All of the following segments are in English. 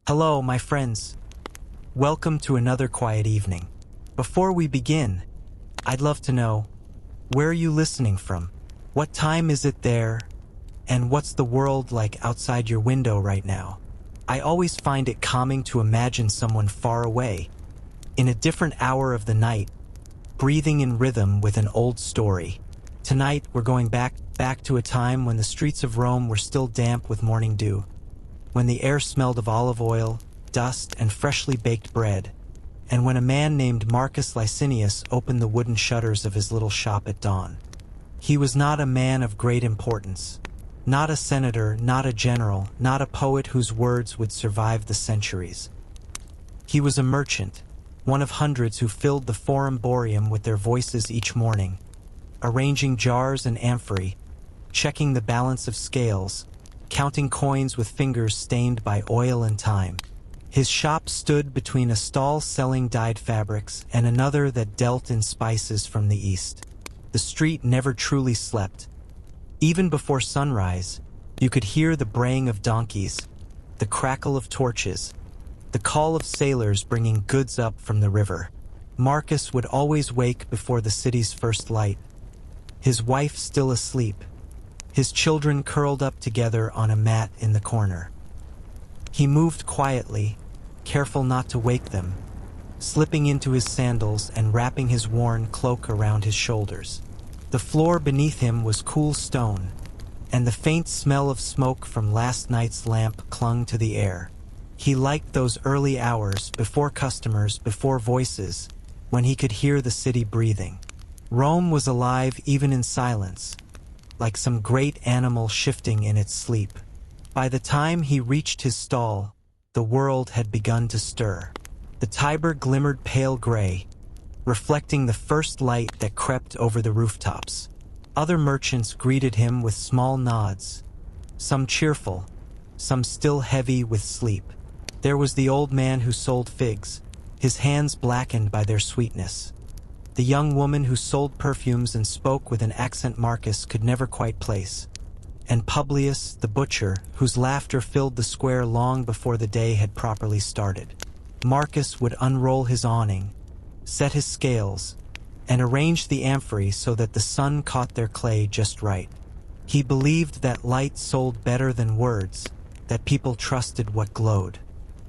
Hello, my friends. Welcome to another quiet evening. Before we begin, I'd love to know, where are you listening from? What time is it there? And what's the world like outside your window right now? I always find it calming to imagine someone far away, in a different hour of the night, breathing in rhythm with an old story. Tonight, we're going back to a time when the streets of Rome were still damp with morning dew, when the air smelled of olive oil, dust, and freshly baked bread, and when a man named Marcus Licinius opened the wooden shutters of his little shop at dawn. He was not a man of great importance, not a senator, not a general, not a poet whose words would survive the centuries. He was a merchant, one of hundreds who filled the Forum Boarium with their voices each morning, arranging jars and amphorae, checking the balance of scales, counting coins with fingers stained by oil and time. His shop stood between a stall selling dyed fabrics and another that dealt in spices from the east. The street never truly slept. Even before sunrise, you could hear the braying of donkeys, the crackle of torches, the call of sailors bringing goods up from the river. Marcus would always wake before the city's first light, his wife still asleep, his children curled up together on a mat in the corner. He moved quietly, careful not to wake them, slipping into his sandals and wrapping his worn cloak around his shoulders. The floor beneath him was cool stone, and the faint smell of smoke from last night's lamp clung to the air. He liked those early hours, before customers, before voices, when he could hear the city breathing. Rome was alive even in silence, like some great animal shifting in its sleep. By the time he reached his stall, the world had begun to stir. The Tiber glimmered pale gray, reflecting the first light that crept over the rooftops. Other merchants greeted him with small nods, some cheerful, some still heavy with sleep. There was the old man who sold figs, his hands blackened by their sweetness. The young woman who sold perfumes and spoke with an accent Marcus could never quite place. And Publius, the butcher, whose laughter filled the square long before the day had properly started. Marcus would unroll his awning, set his scales, and arrange the amphorae so that the sun caught their clay just right. He believed that light sold better than words, that people trusted what glowed.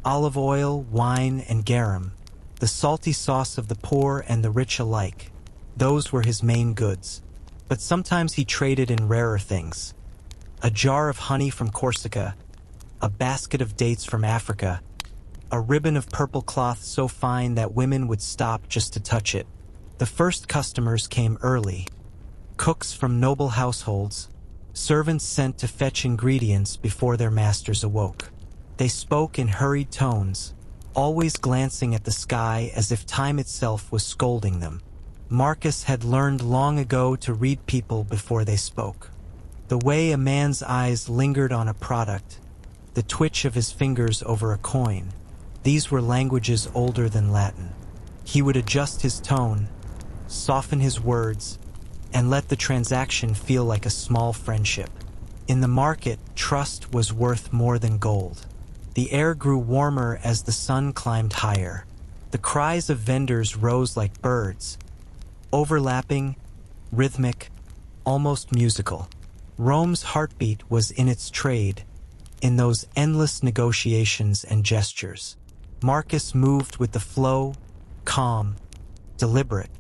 Olive oil, wine, and garum, the salty sauce of the poor and the rich alike, those were his main goods. But sometimes he traded in rarer things. A jar of honey from Corsica, a basket of dates from Africa, a ribbon of purple cloth so fine that women would stop just to touch it. The first customers came early, cooks from noble households, servants sent to fetch ingredients before their masters awoke. They spoke in hurried tones, always glancing at the sky as if time itself was scolding them. Marcus had learned long ago to read people before they spoke. The way a man's eyes lingered on a product, the twitch of his fingers over a coin, these were languages older than Latin. He would adjust his tone, soften his words, and let the transaction feel like a small friendship. In the market, trust was worth more than gold. The air grew warmer as the sun climbed higher. The cries of vendors rose like birds, overlapping, rhythmic, almost musical. Rome's heartbeat was in its trade, in those endless negotiations and gestures. Marcus moved with the flow, calm, deliberate.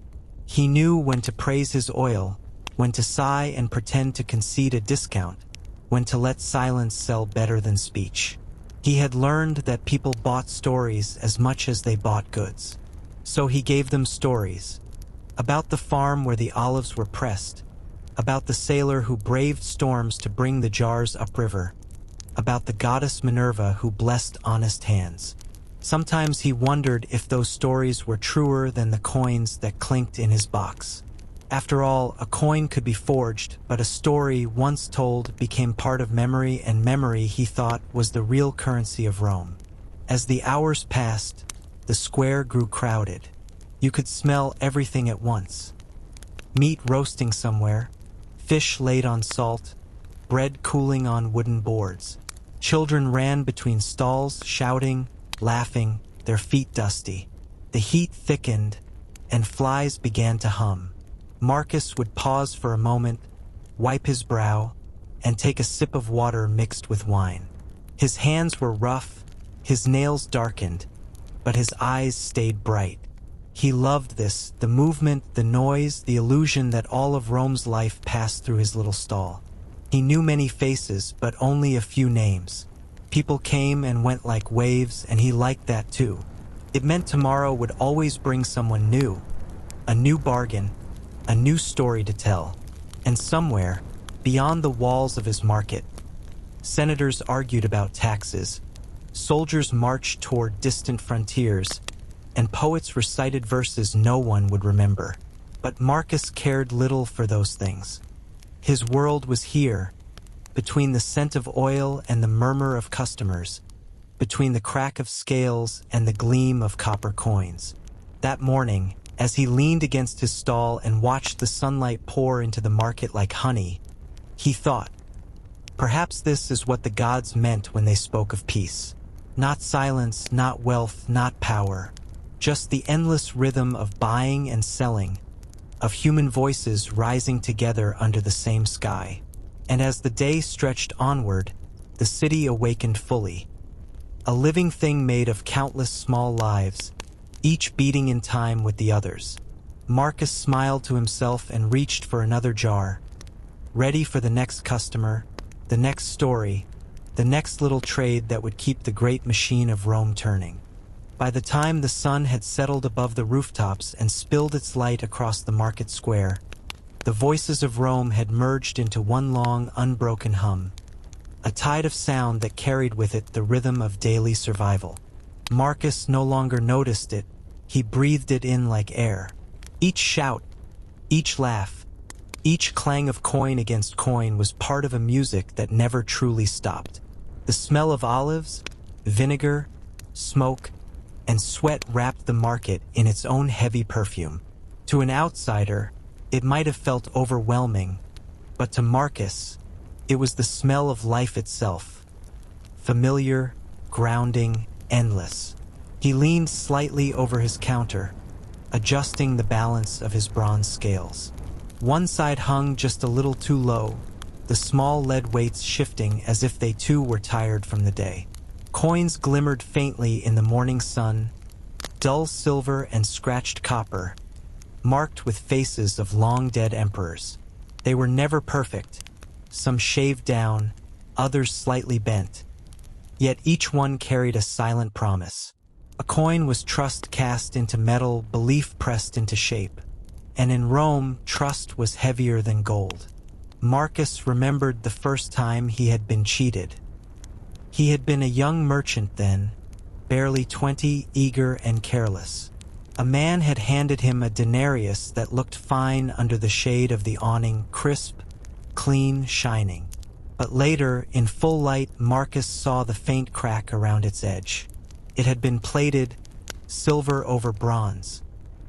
He knew when to praise his oil, when to sigh and pretend to concede a discount, when to let silence sell better than speech. He had learned that people bought stories as much as they bought goods. So he gave them stories. About the farm where the olives were pressed, about the sailor who braved storms to bring the jars upriver, about the goddess Minerva who blessed honest hands. Sometimes he wondered if those stories were truer than the coins that clinked in his box. After all, a coin could be forged, but a story once told became part of memory, and memory, he thought, was the real currency of Rome. As the hours passed, the square grew crowded. You could smell everything at once. Meat roasting somewhere, fish laid on salt, bread cooling on wooden boards. Children ran between stalls, shouting, laughing, their feet dusty. The heat thickened, and flies began to hum. Marcus would pause for a moment, wipe his brow, and take a sip of water mixed with wine. His hands were rough, his nails darkened, but his eyes stayed bright. He loved this, the movement, the noise, the illusion that all of Rome's life passed through his little stall. He knew many faces, but only a few names. People came and went like waves, and he liked that too. It meant tomorrow would always bring someone new, a new bargain, a new story to tell. And somewhere, beyond the walls of his market, senators argued about taxes, soldiers marched toward distant frontiers, and poets recited verses no one would remember. But Marcus cared little for those things. His world was here, between the scent of oil and the murmur of customers, between the crack of scales and the gleam of copper coins. That morning, as he leaned against his stall and watched the sunlight pour into the market like honey, he thought, perhaps this is what the gods meant when they spoke of peace. Not silence, not wealth, not power, just the endless rhythm of buying and selling, of human voices rising together under the same sky. And as the day stretched onward, the city awakened fully. A living thing made of countless small lives, each beating in time with the others. Marcus smiled to himself and reached for another jar, ready for the next customer, the next story, the next little trade that would keep the great machine of Rome turning. By the time the sun had settled above the rooftops and spilled its light across the market square, the voices of Rome had merged into one long, unbroken hum, a tide of sound that carried with it the rhythm of daily survival. Marcus no longer noticed it, he breathed it in like air. Each shout, each laugh, each clang of coin against coin was part of a music that never truly stopped. The smell of olives, vinegar, smoke, and sweat wrapped the market in its own heavy perfume. To an outsider, it might have felt overwhelming, but to Marcus, it was the smell of life itself. Familiar, grounding, endless. He leaned slightly over his counter, adjusting the balance of his bronze scales. One side hung just a little too low, the small lead weights shifting as if they too were tired from the day. Coins glimmered faintly in the morning sun, dull silver and scratched copper, marked with faces of long-dead emperors. They were never perfect, some shaved down, others slightly bent. Yet each one carried a silent promise. A coin was trust cast into metal, belief pressed into shape. And in Rome, trust was heavier than gold. Marcus remembered the first time he had been cheated. He had been a young merchant then, barely 20, eager and careless. A man had handed him a denarius that looked fine under the shade of the awning, crisp, clean, shining. But later, in full light, Marcus saw the faint crack around its edge. It had been plated, silver over bronze,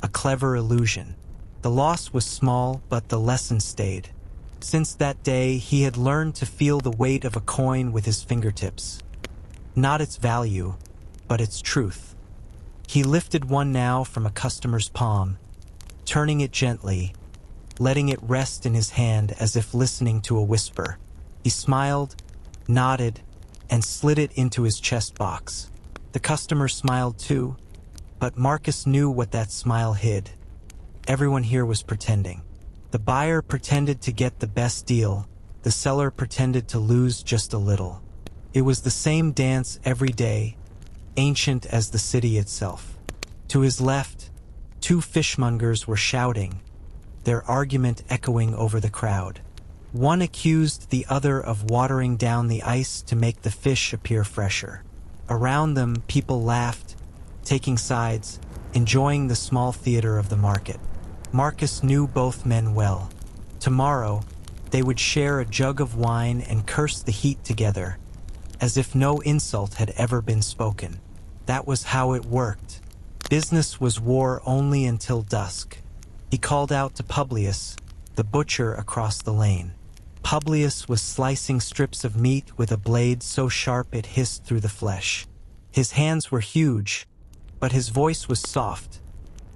a clever illusion. The loss was small, but the lesson stayed. Since that day, he had learned to feel the weight of a coin with his fingertips. Not its value, but its truth. He lifted one now from a customer's palm, turning it gently, letting it rest in his hand as if listening to a whisper. He smiled, nodded, and slid it into his chest box. The customer smiled too, but Marcus knew what that smile hid. Everyone here was pretending. The buyer pretended to get the best deal, the seller pretended to lose just a little. It was the same dance every day, ancient as the city itself. To his left, two fishmongers were shouting, their argument echoing over the crowd. One accused the other of watering down the ice to make the fish appear fresher. Around them, people laughed, taking sides, enjoying the small theater of the market. Marcus knew both men well. Tomorrow, they would share a jug of wine and curse the heat together, as if no insult had ever been spoken. That was how it worked. Business was war only until dusk. He called out to Publius, the butcher across the lane. Publius was slicing strips of meat with a blade so sharp it hissed through the flesh. His hands were huge, but his voice was soft,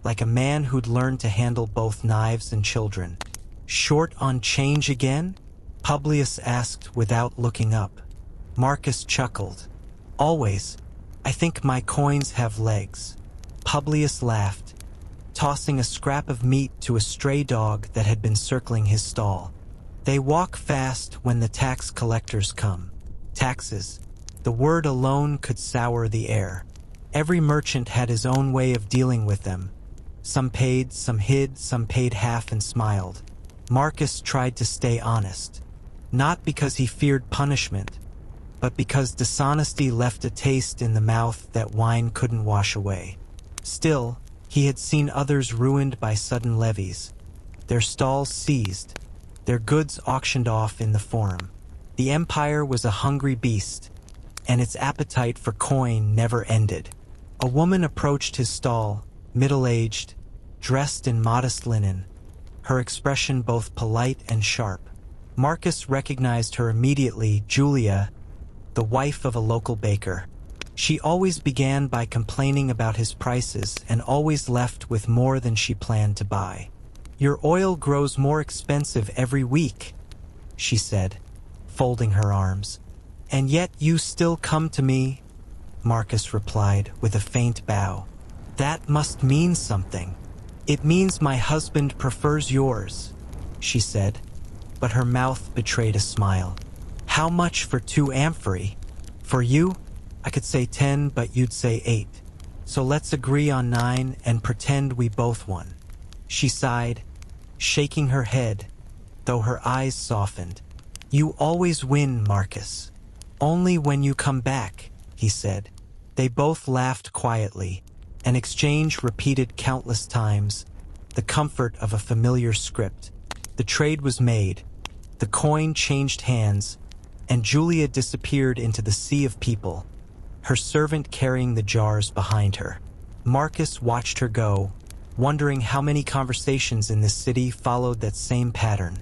like a man who'd learned to handle both knives and children. "Short on change again?" Publius asked without looking up. Marcus chuckled. "Always. I think my coins have legs." Publius laughed, tossing a scrap of meat to a stray dog that had been circling his stall. "They walk fast when the tax collectors come." Taxes. The word alone could sour the air. Every merchant had his own way of dealing with them. Some paid, some hid, some paid half and smiled. Marcus tried to stay honest, not because he feared punishment, but because dishonesty left a taste in the mouth that wine couldn't wash away. Still, he had seen others ruined by sudden levies, their stalls seized, their goods auctioned off in the Forum. The empire was a hungry beast, and its appetite for coin never ended. A woman approached his stall, middle-aged, dressed in modest linen, her expression both polite and sharp. Marcus recognized her immediately, Julia, the wife of a local baker. She always began by complaining about his prices and always left with more than she planned to buy. "Your oil grows more expensive every week," she said, folding her arms. "And yet you still come to me," Marcus replied with a faint bow. "That must mean something." "It means my husband prefers yours," she said, but her mouth betrayed a smile. "How much for 2 amphorae? For you, I could say 10, but you'd say 8. So let's agree on 9 and pretend we both won." She sighed, shaking her head, though her eyes softened. "You always win, Marcus. Only when you come back," he said. They both laughed quietly, an exchange repeated countless times, the comfort of a familiar script. The trade was made, the coin changed hands, and Julia disappeared into the sea of people, her servant carrying the jars behind her. Marcus watched her go, wondering how many conversations in this city followed that same pattern.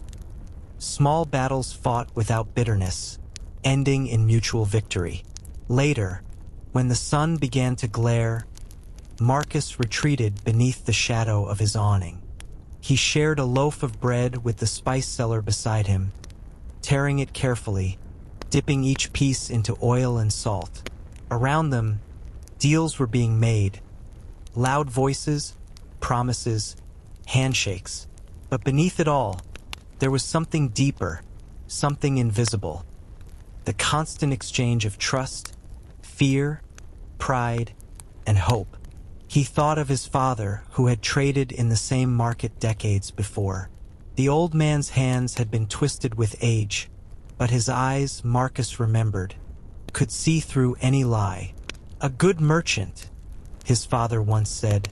Small battles fought without bitterness, ending in mutual victory. Later, when the sun began to glare, Marcus retreated beneath the shadow of his awning. He shared a loaf of bread with the spice seller beside him, tearing it carefully, dipping each piece into oil and salt. Around them, deals were being made. Loud voices, promises, handshakes. But beneath it all, there was something deeper, something invisible. The constant exchange of trust, fear, pride, and hope. He thought of his father, who had traded in the same market decades before. The old man's hands had been twisted with age, but his eyes, Marcus remembered, could see through any lie. "A good merchant," his father once said,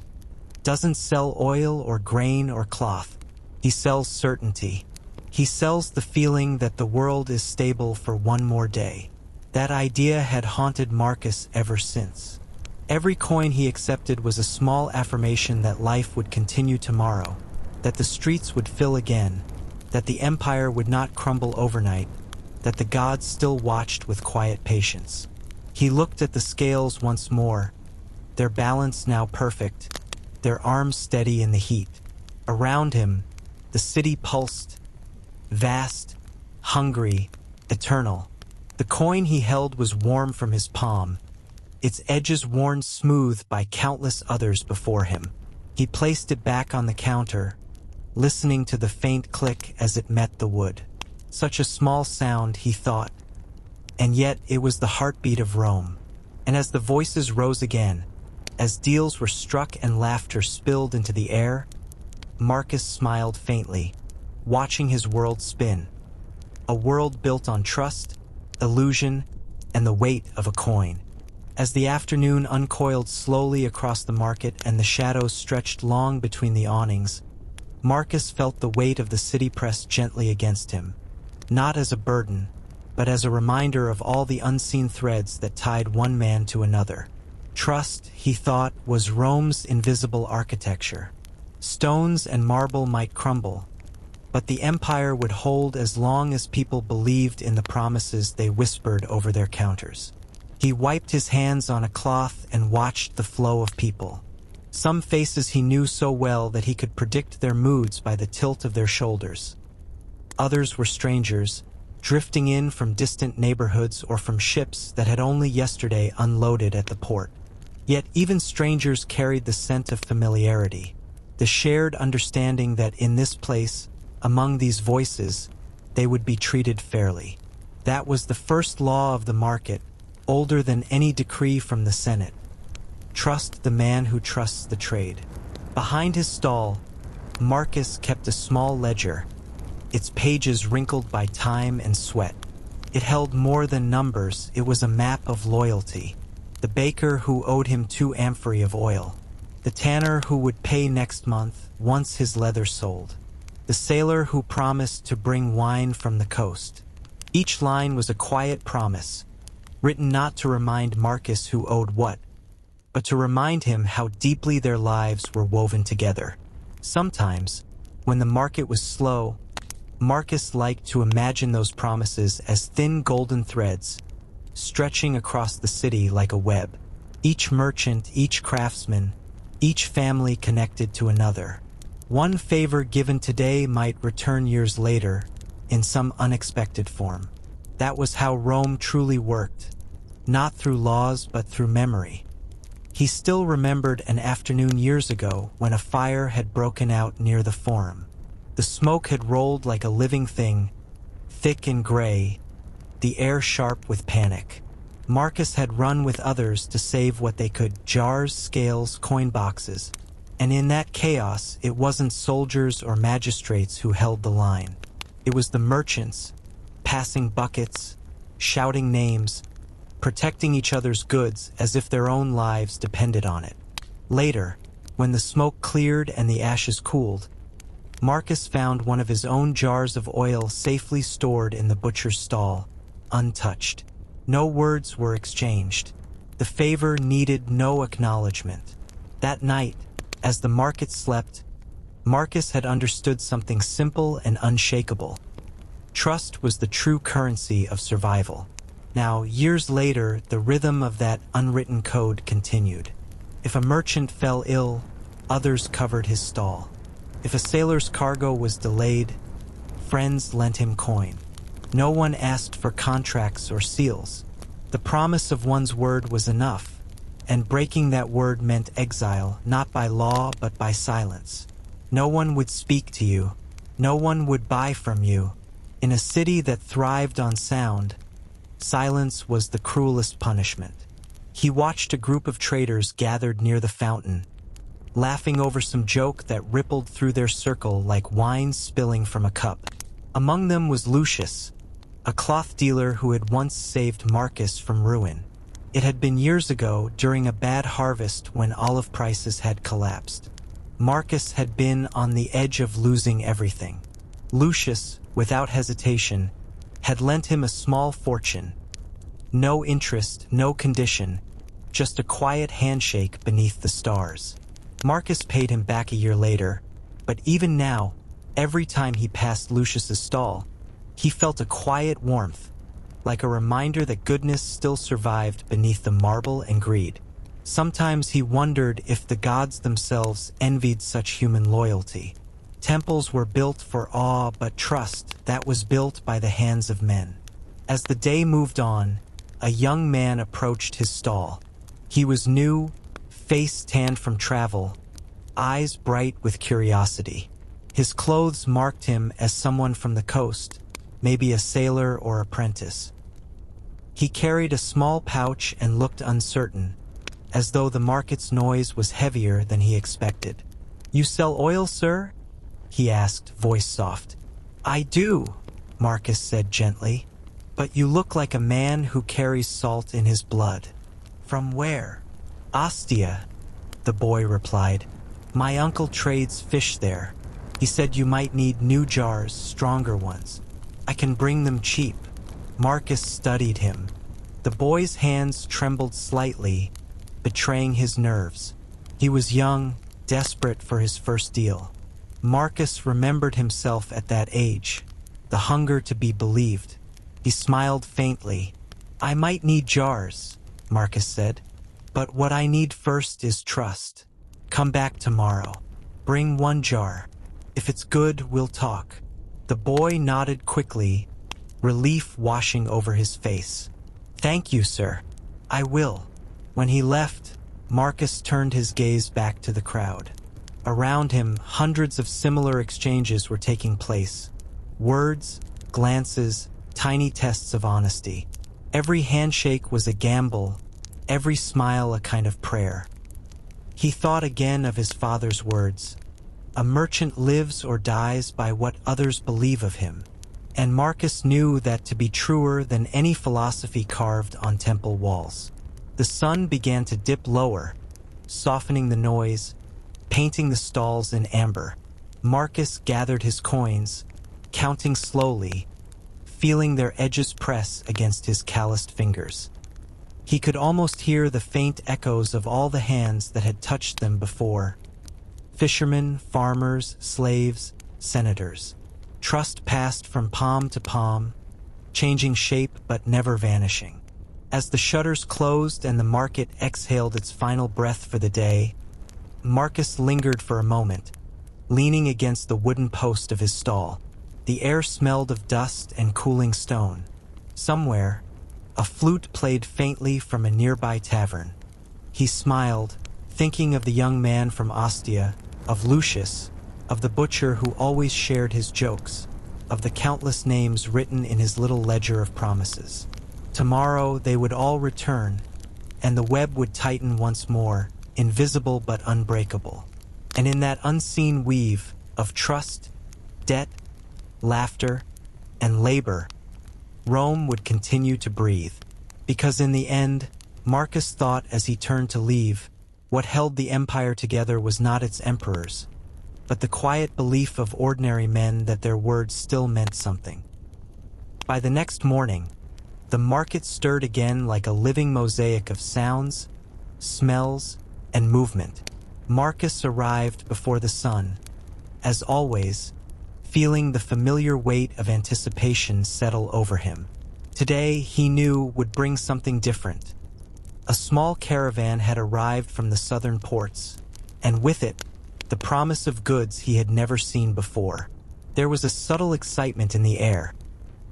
"doesn't sell oil or grain or cloth. He sells certainty. He sells the feeling that the world is stable for one more day." That idea had haunted Marcus ever since. Every coin he accepted was a small affirmation that life would continue tomorrow, that the streets would fill again, that the empire would not crumble overnight, that the gods still watched with quiet patience. He looked at the scales once more, their balance now perfect, their arms steady in the heat. Around him, the city pulsed, vast, hungry, eternal. The coin he held was warm from his palm, its edges worn smooth by countless others before him. He placed it back on the counter, listening to the faint click as it met the wood. Such a small sound, he thought, and yet it was the heartbeat of Rome. And as the voices rose again, as deals were struck and laughter spilled into the air, Marcus smiled faintly, watching his world spin. A world built on trust, illusion, and the weight of a coin. As the afternoon uncoiled slowly across the market and the shadows stretched long between the awnings, Marcus felt the weight of the city press gently against him, not as a burden, but as a reminder of all the unseen threads that tied one man to another. Trust, he thought, was Rome's invisible architecture. Stones and marble might crumble, but the empire would hold as long as people believed in the promises they whispered over their counters. He wiped his hands on a cloth and watched the flow of people. Some faces he knew so well that he could predict their moods by the tilt of their shoulders. Others were strangers, drifting in from distant neighborhoods or from ships that had only yesterday unloaded at the port. Yet even strangers carried the scent of familiarity, the shared understanding that in this place, among these voices, they would be treated fairly. That was the first law of the market, older than any decree from the Senate. Trust the man who trusts the trade. Behind his stall, Marcus kept a small ledger, its pages wrinkled by time and sweat. It held more than numbers, it was a map of loyalty. The baker who owed him 2 amphorae of oil. The tanner who would pay next month, once his leather sold. The sailor who promised to bring wine from the coast. Each line was a quiet promise, written not to remind Marcus who owed what, but to remind him how deeply their lives were woven together. Sometimes, when the market was slow, Marcus liked to imagine those promises as thin golden threads, stretching across the city like a web. Each merchant, each craftsman, each family connected to another. One favor given today might return years later, in some unexpected form. That was how Rome truly worked, not through laws but through memory. He still remembered an afternoon years ago when a fire had broken out near the Forum. The smoke had rolled like a living thing, thick and gray, the air sharp with panic. Marcus had run with others to save what they could, jars, scales, coin boxes. And in that chaos, it wasn't soldiers or magistrates who held the line. It was the merchants, passing buckets, shouting names, protecting each other's goods as if their own lives depended on it. Later, when the smoke cleared and the ashes cooled, Marcus found one of his own jars of oil safely stored in the butcher's stall, untouched. No words were exchanged. The favor needed no acknowledgement. That night, as the market slept, Marcus had understood something simple and unshakable. Trust was the true currency of survival. Now, years later, the rhythm of that unwritten code continued. If a merchant fell ill, others covered his stall. If a sailor's cargo was delayed, friends lent him coin. No one asked for contracts or seals. The promise of one's word was enough, and breaking that word meant exile, not by law but by silence. No one would speak to you. No one would buy from you. In a city that thrived on sound, silence was the cruelest punishment. He watched a group of traders gathered near the fountain, laughing over some joke that rippled through their circle like wine spilling from a cup. Among them was Lucius, a cloth dealer who had once saved Marcus from ruin. It had been years ago, during a bad harvest when olive prices had collapsed. Marcus had been on the edge of losing everything. Lucius, without hesitation, had lent him a small fortune. No interest, no condition, just a quiet handshake beneath the stars. Marcus paid him back a year later, but even now, every time he passed Lucius's stall, he felt a quiet warmth, like a reminder that goodness still survived beneath the marble and greed. Sometimes he wondered if the gods themselves envied such human loyalty. Temples were built for awe, but trust, that was built by the hands of men. As the day moved on, a young man approached his stall. He was new, face tanned from travel, eyes bright with curiosity. His clothes marked him as someone from the coast, maybe a sailor or apprentice. He carried a small pouch and looked uncertain, as though the market's noise was heavier than he expected. "You sell oil, sir?" he asked, voice soft. "I do," Marcus said gently, "but you look like a man who carries salt in his blood." "From where?" "Ostia," the boy replied. "My uncle trades fish there. He said you might need new jars, stronger ones. I can bring them cheap." Marcus studied him. The boy's hands trembled slightly, betraying his nerves. He was young, desperate for his first deal. Marcus remembered himself at that age, the hunger to be believed. He smiled faintly. "I might need jars," Marcus said, "but what I need first is trust. Come back tomorrow. Bring 1 jar. If it's good, we'll talk." The boy nodded quickly, relief washing over his face. "Thank you, sir. I will." When he left, Marcus turned his gaze back to the crowd. Around him, hundreds of similar exchanges were taking place. Words, glances, tiny tests of honesty. Every handshake was a gamble, every smile a kind of prayer. He thought again of his father's words. A merchant lives or dies by what others believe of him. And Marcus knew that to be truer than any philosophy carved on temple walls. The sun began to dip lower, softening the noise, painting the stalls in amber. Marcus gathered his coins, counting slowly, feeling their edges press against his calloused fingers. He could almost hear the faint echoes of all the hands that had touched them before. Fishermen, farmers, slaves, senators. Trust passed from palm to palm, changing shape but never vanishing. As the shutters closed and the market exhaled its final breath for the day, Marcus lingered for a moment, leaning against the wooden post of his stall. The air smelled of dust and cooling stone. Somewhere, a flute played faintly from a nearby tavern. He smiled, thinking of the young man from Ostia, of Lucius, of the butcher who always shared his jokes, of the countless names written in his little ledger of promises. Tomorrow they would all return, and the web would tighten once more, invisible but unbreakable. And in that unseen weave of trust, debt, laughter, and labor, Rome would continue to breathe. Because in the end, Marcus thought as he turned to leave, what held the empire together was not its emperors, but the quiet belief of ordinary men that their words still meant something. By the next morning, the market stirred again like a living mosaic of sounds, smells, and movement. Marcus arrived before the sun, as always, feeling the familiar weight of anticipation settle over him. Today, he knew, would bring something different. A small caravan had arrived from the southern ports, and with it, the promise of goods he had never seen before. There was a subtle excitement in the air,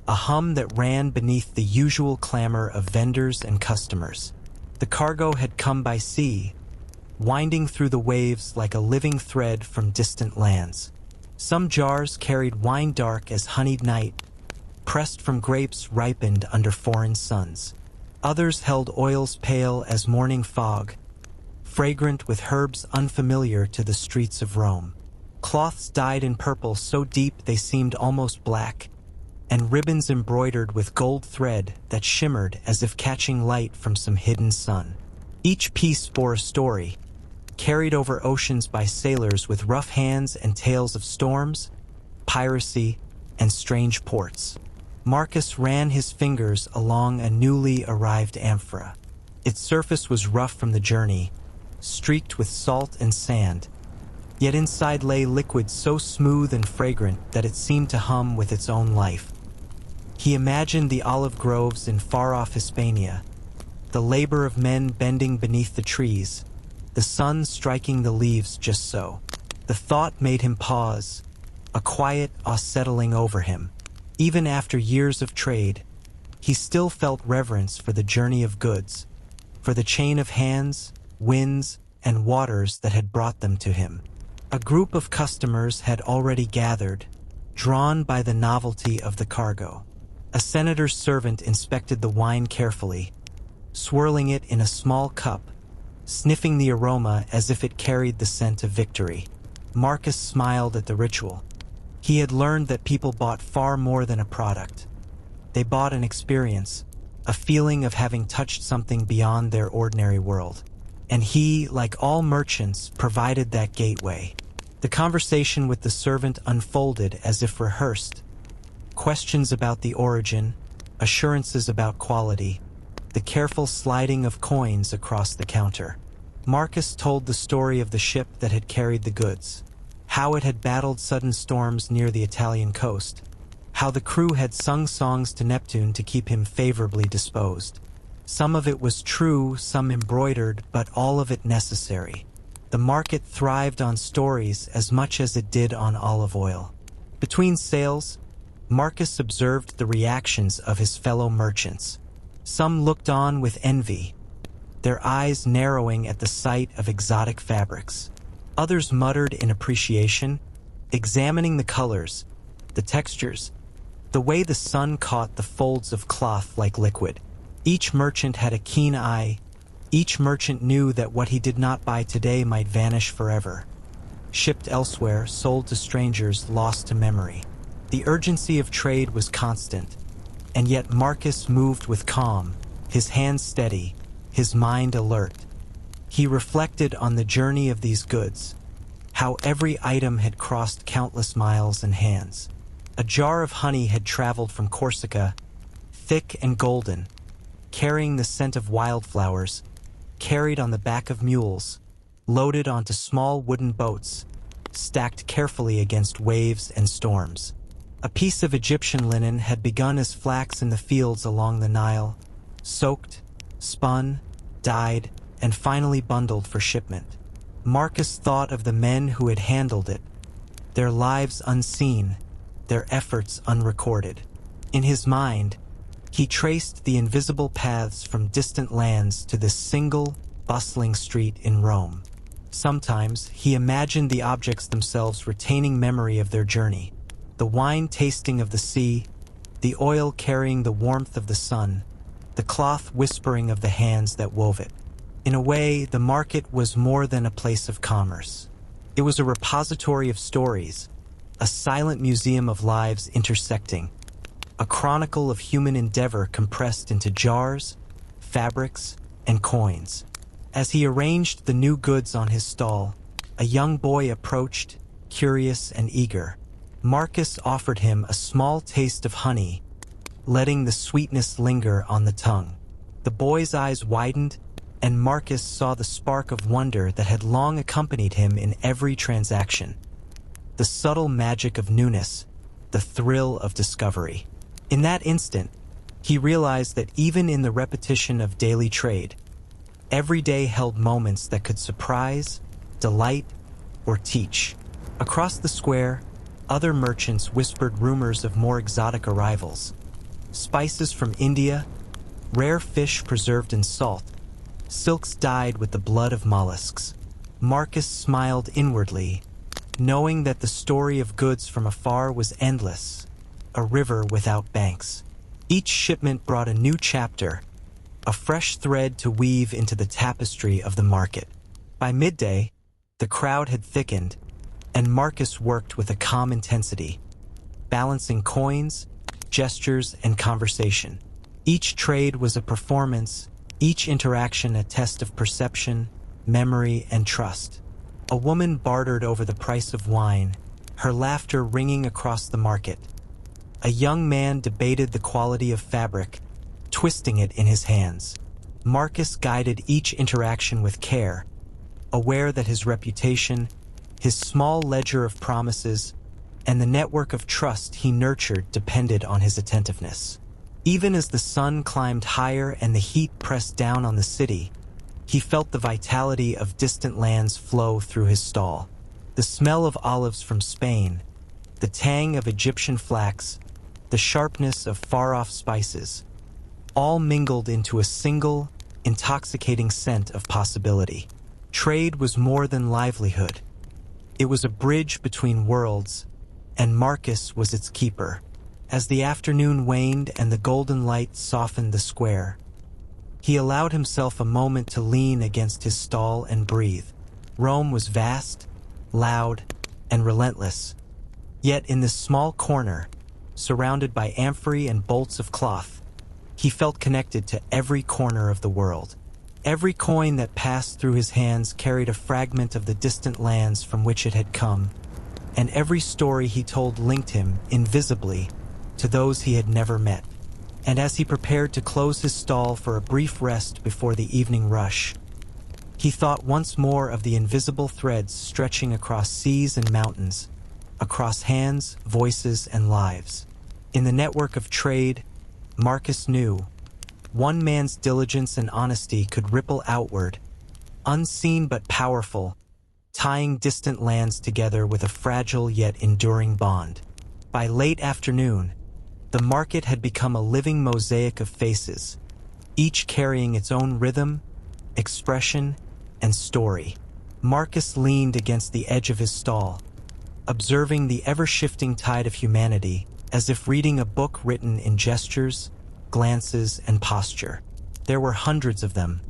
a hum that ran beneath the usual clamor of vendors and customers. The cargo had come by sea, winding through the waves like a living thread from distant lands. Some jars carried wine dark as honeyed night, pressed from grapes ripened under foreign suns. Others held oils pale as morning fog, fragrant with herbs unfamiliar to the streets of Rome. Cloths dyed in purple so deep they seemed almost black, and ribbons embroidered with gold thread that shimmered as if catching light from some hidden sun. Each piece bore a story, carried over oceans by sailors with rough hands and tales of storms, piracy, and strange ports. Marcus ran his fingers along a newly arrived amphora. Its surface was rough from the journey, streaked with salt and sand, yet inside lay liquid so smooth and fragrant that it seemed to hum with its own life. He imagined the olive groves in far-off Hispania, the labor of men bending beneath the trees, the sun striking the leaves just so. The thought made him pause, a quiet awe settling over him. Even after years of trade, he still felt reverence for the journey of goods, for the chain of hands, winds, and waters that had brought them to him. A group of customers had already gathered, drawn by the novelty of the cargo. A senator's servant inspected the wine carefully, swirling it in a small cup, sniffing the aroma as if it carried the scent of victory. Marcus smiled at the ritual. He had learned that people bought far more than a product. They bought an experience, a feeling of having touched something beyond their ordinary world. And he, like all merchants, provided that gateway. The conversation with the servant unfolded as if rehearsed. Questions about the origin, assurances about quality, the careful sliding of coins across the counter. Marcus told the story of the ship that had carried the goods, how it had battled sudden storms near the Italian coast, how the crew had sung songs to Neptune to keep him favorably disposed. Some of it was true, some embroidered, but all of it necessary. The market thrived on stories as much as it did on olive oil. Between sales, Marcus observed the reactions of his fellow merchants. Some looked on with envy, their eyes narrowing at the sight of exotic fabrics. Others muttered in appreciation, examining the colors, the textures, the way the sun caught the folds of cloth like liquid. Each merchant had a keen eye. Each merchant knew that what he did not buy today might vanish forever. Shipped elsewhere, sold to strangers, lost to memory. The urgency of trade was constant, and yet Marcus moved with calm, his hands steady, his mind alert. He reflected on the journey of these goods, how every item had crossed countless miles and hands. A jar of honey had traveled from Corsica, thick and golden, carrying the scent of wildflowers, carried on the back of mules, loaded onto small wooden boats, stacked carefully against waves and storms. A piece of Egyptian linen had begun as flax in the fields along the Nile, soaked, spun, dyed, and finally bundled for shipment. Marcus thought of the men who had handled it, their lives unseen, their efforts unrecorded. In his mind, he traced the invisible paths from distant lands to this single, bustling street in Rome. Sometimes he imagined the objects themselves retaining memory of their journey, the wine tasting of the sea, the oil carrying the warmth of the sun, the cloth whispering of the hands that wove it. In a way, the market was more than a place of commerce. It was a repository of stories, a silent museum of lives intersecting, a chronicle of human endeavor compressed into jars, fabrics, and coins. As he arranged the new goods on his stall, a young boy approached, curious and eager. Marcus offered him a small taste of honey, letting the sweetness linger on the tongue. The boy's eyes widened, and Marcus saw the spark of wonder that had long accompanied him in every transaction. The subtle magic of newness, the thrill of discovery. In that instant, he realized that even in the repetition of daily trade, every day held moments that could surprise, delight, or teach. Across the square, other merchants whispered rumors of more exotic arrivals. Spices from India, rare fish preserved in salt, silks dyed with the blood of mollusks. Marcus smiled inwardly, knowing that the story of goods from afar was endless, a river without banks. Each shipment brought a new chapter, a fresh thread to weave into the tapestry of the market. By midday, the crowd had thickened, and Marcus worked with a calm intensity, balancing coins, gestures, and conversation. Each trade was a performance, each interaction a test of perception, memory, and trust. A woman bartered over the price of wine, her laughter ringing across the market. A young man debated the quality of fabric, twisting it in his hands. Marcus guided each interaction with care, aware that his reputation, his small ledger of promises, and the network of trust he nurtured depended on his attentiveness. Even as the sun climbed higher and the heat pressed down on the city, he felt the vitality of distant lands flow through his stall. The smell of olives from Spain, the tang of Egyptian flax, the sharpness of far-off spices, all mingled into a single, intoxicating scent of possibility. Trade was more than livelihood. It was a bridge between worlds, and Marcus was its keeper. As the afternoon waned and the golden light softened the square, he allowed himself a moment to lean against his stall and breathe. Rome was vast, loud, and relentless. Yet in this small corner, surrounded by amphorae and bolts of cloth, he felt connected to every corner of the world. Every coin that passed through his hands carried a fragment of the distant lands from which it had come, and every story he told linked him, invisibly, to those he had never met. And as he prepared to close his stall for a brief rest before the evening rush, He thought once more of the invisible threads stretching across seas and mountains, across hands, voices, and lives. In the network of trade, Marcus knew, one man's diligence and honesty could ripple outward, unseen but powerful, tying distant lands together with a fragile yet enduring bond. By late afternoon, the market had become a living mosaic of faces, each carrying its own rhythm, expression, and story. Marcus leaned against the edge of his stall, observing the ever-shifting tide of humanity as if reading a book written in gestures, glances, and posture. There were hundreds of them.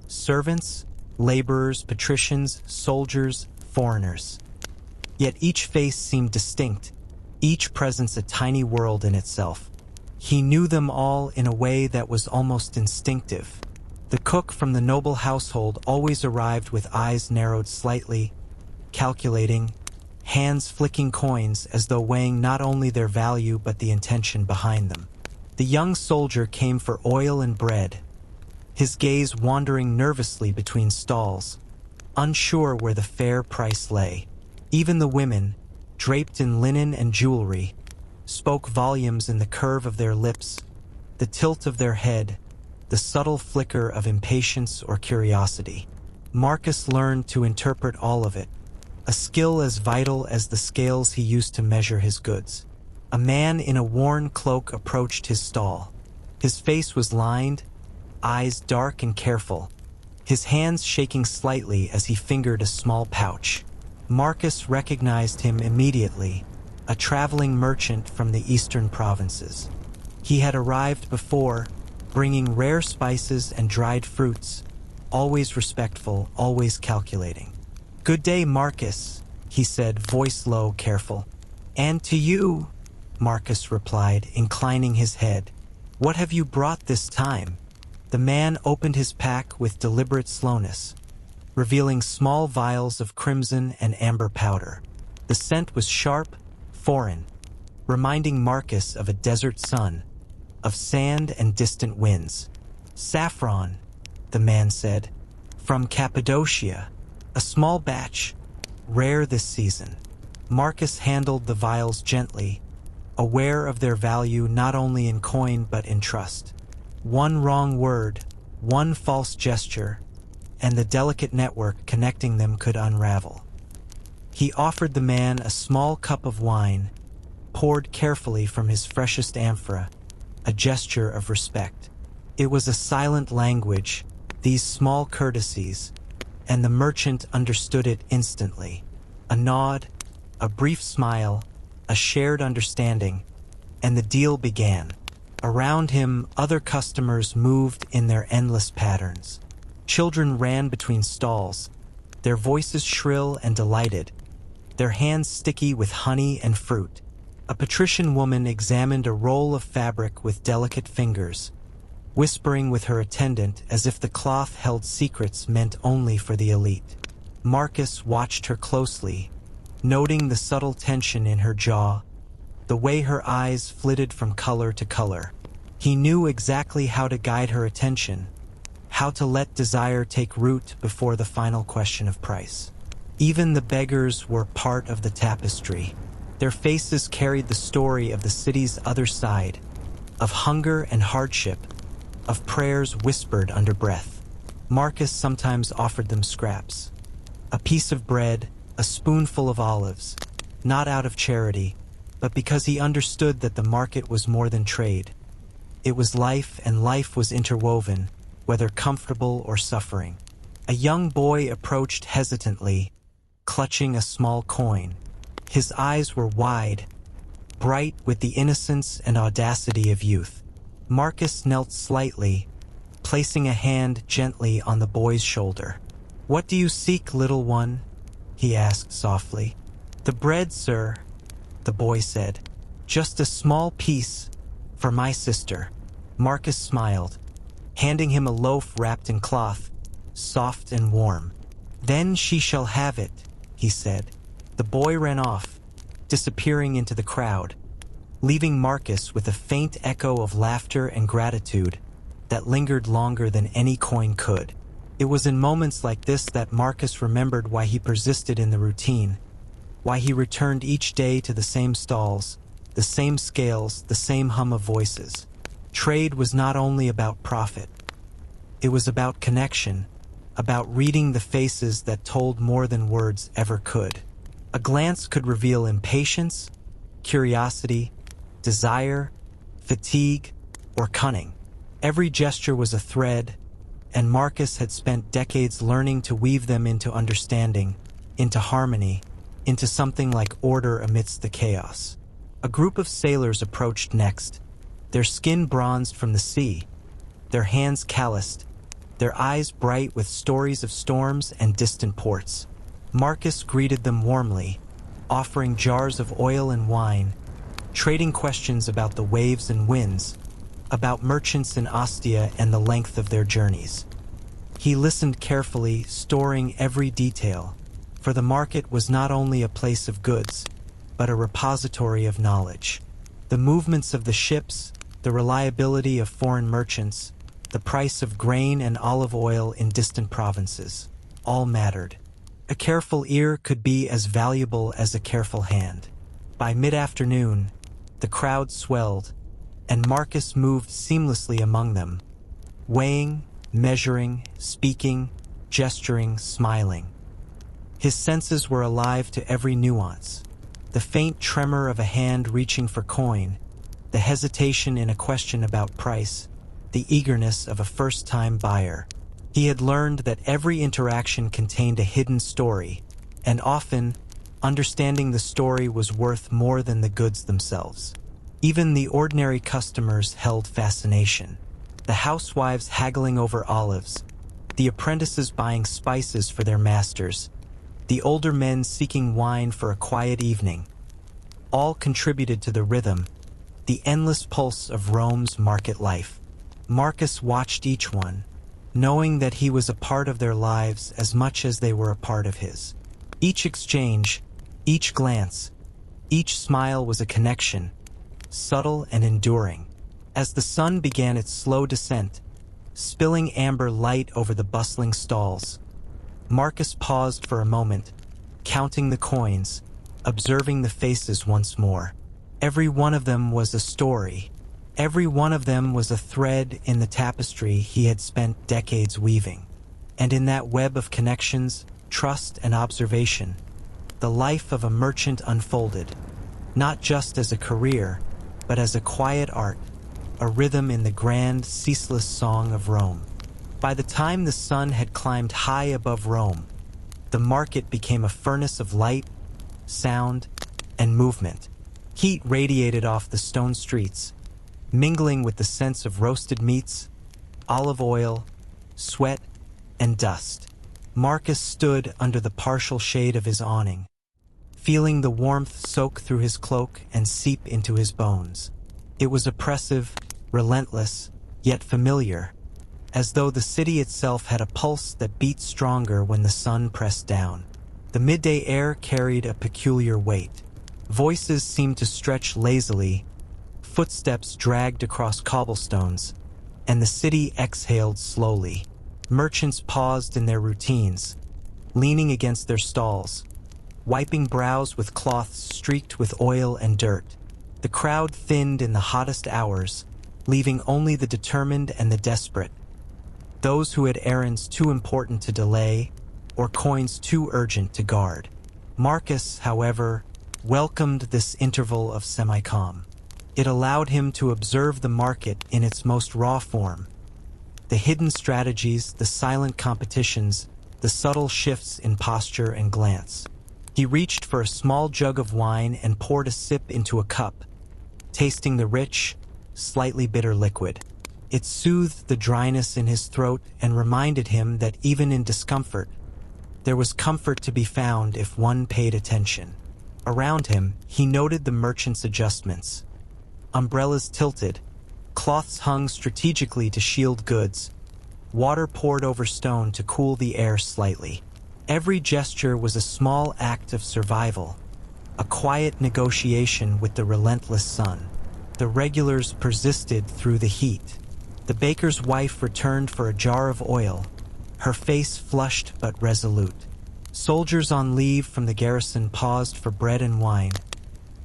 Servants, laborers, patricians, soldiers, foreigners. Yet each face seemed distinct, each presence a tiny world in itself. He knew them all in a way that was almost instinctive. The cook from the noble household always arrived with eyes narrowed slightly, calculating, hands flicking coins as though weighing not only their value but the intention behind them. The young soldier came for oil and bread, his gaze wandering nervously between stalls, unsure where the fair price lay. Even the women, draped in linen and jewelry, spoke volumes in the curve of their lips, the tilt of their head, the subtle flicker of impatience or curiosity. Marcus learned to interpret all of it, a skill as vital as the scales he used to measure his goods. A man in a worn cloak approached his stall. His face was lined, eyes dark and careful, his hands shaking slightly as he fingered a small pouch. Marcus recognized him immediately, a traveling merchant from the eastern provinces. He had arrived before, bringing rare spices and dried fruits, always respectful, always calculating. "Good day, Marcus," he said, voice low, careful. "And to you," Marcus replied, inclining his head. "What have you brought this time?" The man opened his pack with deliberate slowness, revealing small vials of crimson and amber powder. The scent was sharp, foreign, reminding Marcus of a desert sun, of sand and distant winds. "Saffron," the man said, "from Cappadocia, a small batch, rare this season." Marcus handled the vials gently, aware of their value not only in coin but in trust. One wrong word, one false gesture, and the delicate network connecting them could unravel. He offered the man a small cup of wine, poured carefully from his freshest amphora, a gesture of respect. It was a silent language, these small courtesies, and the merchant understood it instantly. A nod, a brief smile, a shared understanding, and the deal began. Around him, other customers moved in their endless patterns. Children ran between stalls, their voices shrill and delighted, their hands sticky with honey and fruit. A patrician woman examined a roll of fabric with delicate fingers, whispering with her attendant as if the cloth held secrets meant only for the elite. Marcus watched her closely, noting the subtle tension in her jaw, the way her eyes flitted from color to color. He knew exactly how to guide her attention, how to let desire take root before the final question of price. Even the beggars were part of the tapestry. Their faces carried the story of the city's other side, of hunger and hardship, of prayers whispered under breath. Marcus sometimes offered them scraps. A piece of bread, a spoonful of olives, not out of charity, but because he understood that the market was more than trade. It was life, and life was interwoven, whether comfortable or suffering. A young boy approached hesitantly, clutching a small coin. His eyes were wide, bright with the innocence and audacity of youth. Marcus knelt slightly, placing a hand gently on the boy's shoulder. "What do you seek, little one?" he asked softly. "The bread, sir," the boy said. "Just a small piece, for my sister." Marcus smiled, handing him a loaf wrapped in cloth, soft and warm. "Then she shall have it," he said. The boy ran off, disappearing into the crowd, leaving Marcus with a faint echo of laughter and gratitude that lingered longer than any coin could. It was in moments like this that Marcus remembered why he persisted in the routine, why he returned each day to the same stalls, the same scales, the same hum of voices. Trade was not only about profit. It was about connection, about reading the faces that told more than words ever could. A glance could reveal impatience, curiosity, desire, fatigue, or cunning. Every gesture was a thread, and Marcus had spent decades learning to weave them into understanding, into harmony, into something like order amidst the chaos. A group of sailors approached next, their skin bronzed from the sea, their hands calloused, their eyes bright with stories of storms and distant ports. Marcus greeted them warmly, offering jars of oil and wine, trading questions about the waves and winds, about merchants in Ostia and the length of their journeys. He listened carefully, storing every detail, for the market was not only a place of goods, but a repository of knowledge. The movements of the ships, the reliability of foreign merchants, the price of grain and olive oil in distant provinces, all mattered. A careful ear could be as valuable as a careful hand. By mid-afternoon, the crowd swelled, and Marcus moved seamlessly among them, weighing, measuring, speaking, gesturing, smiling. His senses were alive to every nuance. The faint tremor of a hand reaching for coin, the hesitation in a question about price, the eagerness of a first-time buyer. He had learned that every interaction contained a hidden story, and often, understanding the story was worth more than the goods themselves. Even the ordinary customers held fascination. The housewives haggling over olives, the apprentices buying spices for their masters, the older men seeking wine for a quiet evening, all contributed to the rhythm, the endless pulse of Rome's market life. Marcus watched each one, knowing that he was a part of their lives as much as they were a part of his. Each exchange, each glance, each smile was a connection, subtle and enduring. As the sun began its slow descent, spilling amber light over the bustling stalls, Marcus paused for a moment, counting the coins, observing the faces once more. Every one of them was a story. Every one of them was a thread in the tapestry he had spent decades weaving. And in that web of connections, trust and observation, the life of a merchant unfolded, not just as a career, but as a quiet art, a rhythm in the grand, ceaseless song of Rome. By the time the sun had climbed high above Rome, the market became a furnace of light, sound, and movement. Heat radiated off the stone streets, mingling with the scents of roasted meats, olive oil, sweat, and dust. Marcus stood under the partial shade of his awning, feeling the warmth soak through his cloak and seep into his bones. It was oppressive, relentless, yet familiar, as though the city itself had a pulse that beat stronger when the sun pressed down. The midday air carried a peculiar weight. Voices seemed to stretch lazily, footsteps dragged across cobblestones, and the city exhaled slowly. Merchants paused in their routines, leaning against their stalls, wiping brows with cloths streaked with oil and dirt. The crowd thinned in the hottest hours, leaving only the determined and the desperate, those who had errands too important to delay or coins too urgent to guard. Marcus, however, welcomed this interval of semi-calm. It allowed him to observe the market in its most raw form, the hidden strategies, the silent competitions, the subtle shifts in posture and glance. He reached for a small jug of wine and poured a sip into a cup, tasting the rich, slightly bitter liquid. It soothed the dryness in his throat and reminded him that even in discomfort, there was comfort to be found if one paid attention. Around him, he noted the merchants' adjustments. Umbrellas tilted, cloths hung strategically to shield goods, water poured over stone to cool the air slightly. Every gesture was a small act of survival, a quiet negotiation with the relentless sun. The regulars persisted through the heat. The baker's wife returned for a jar of oil, her face flushed but resolute. Soldiers on leave from the garrison paused for bread and wine,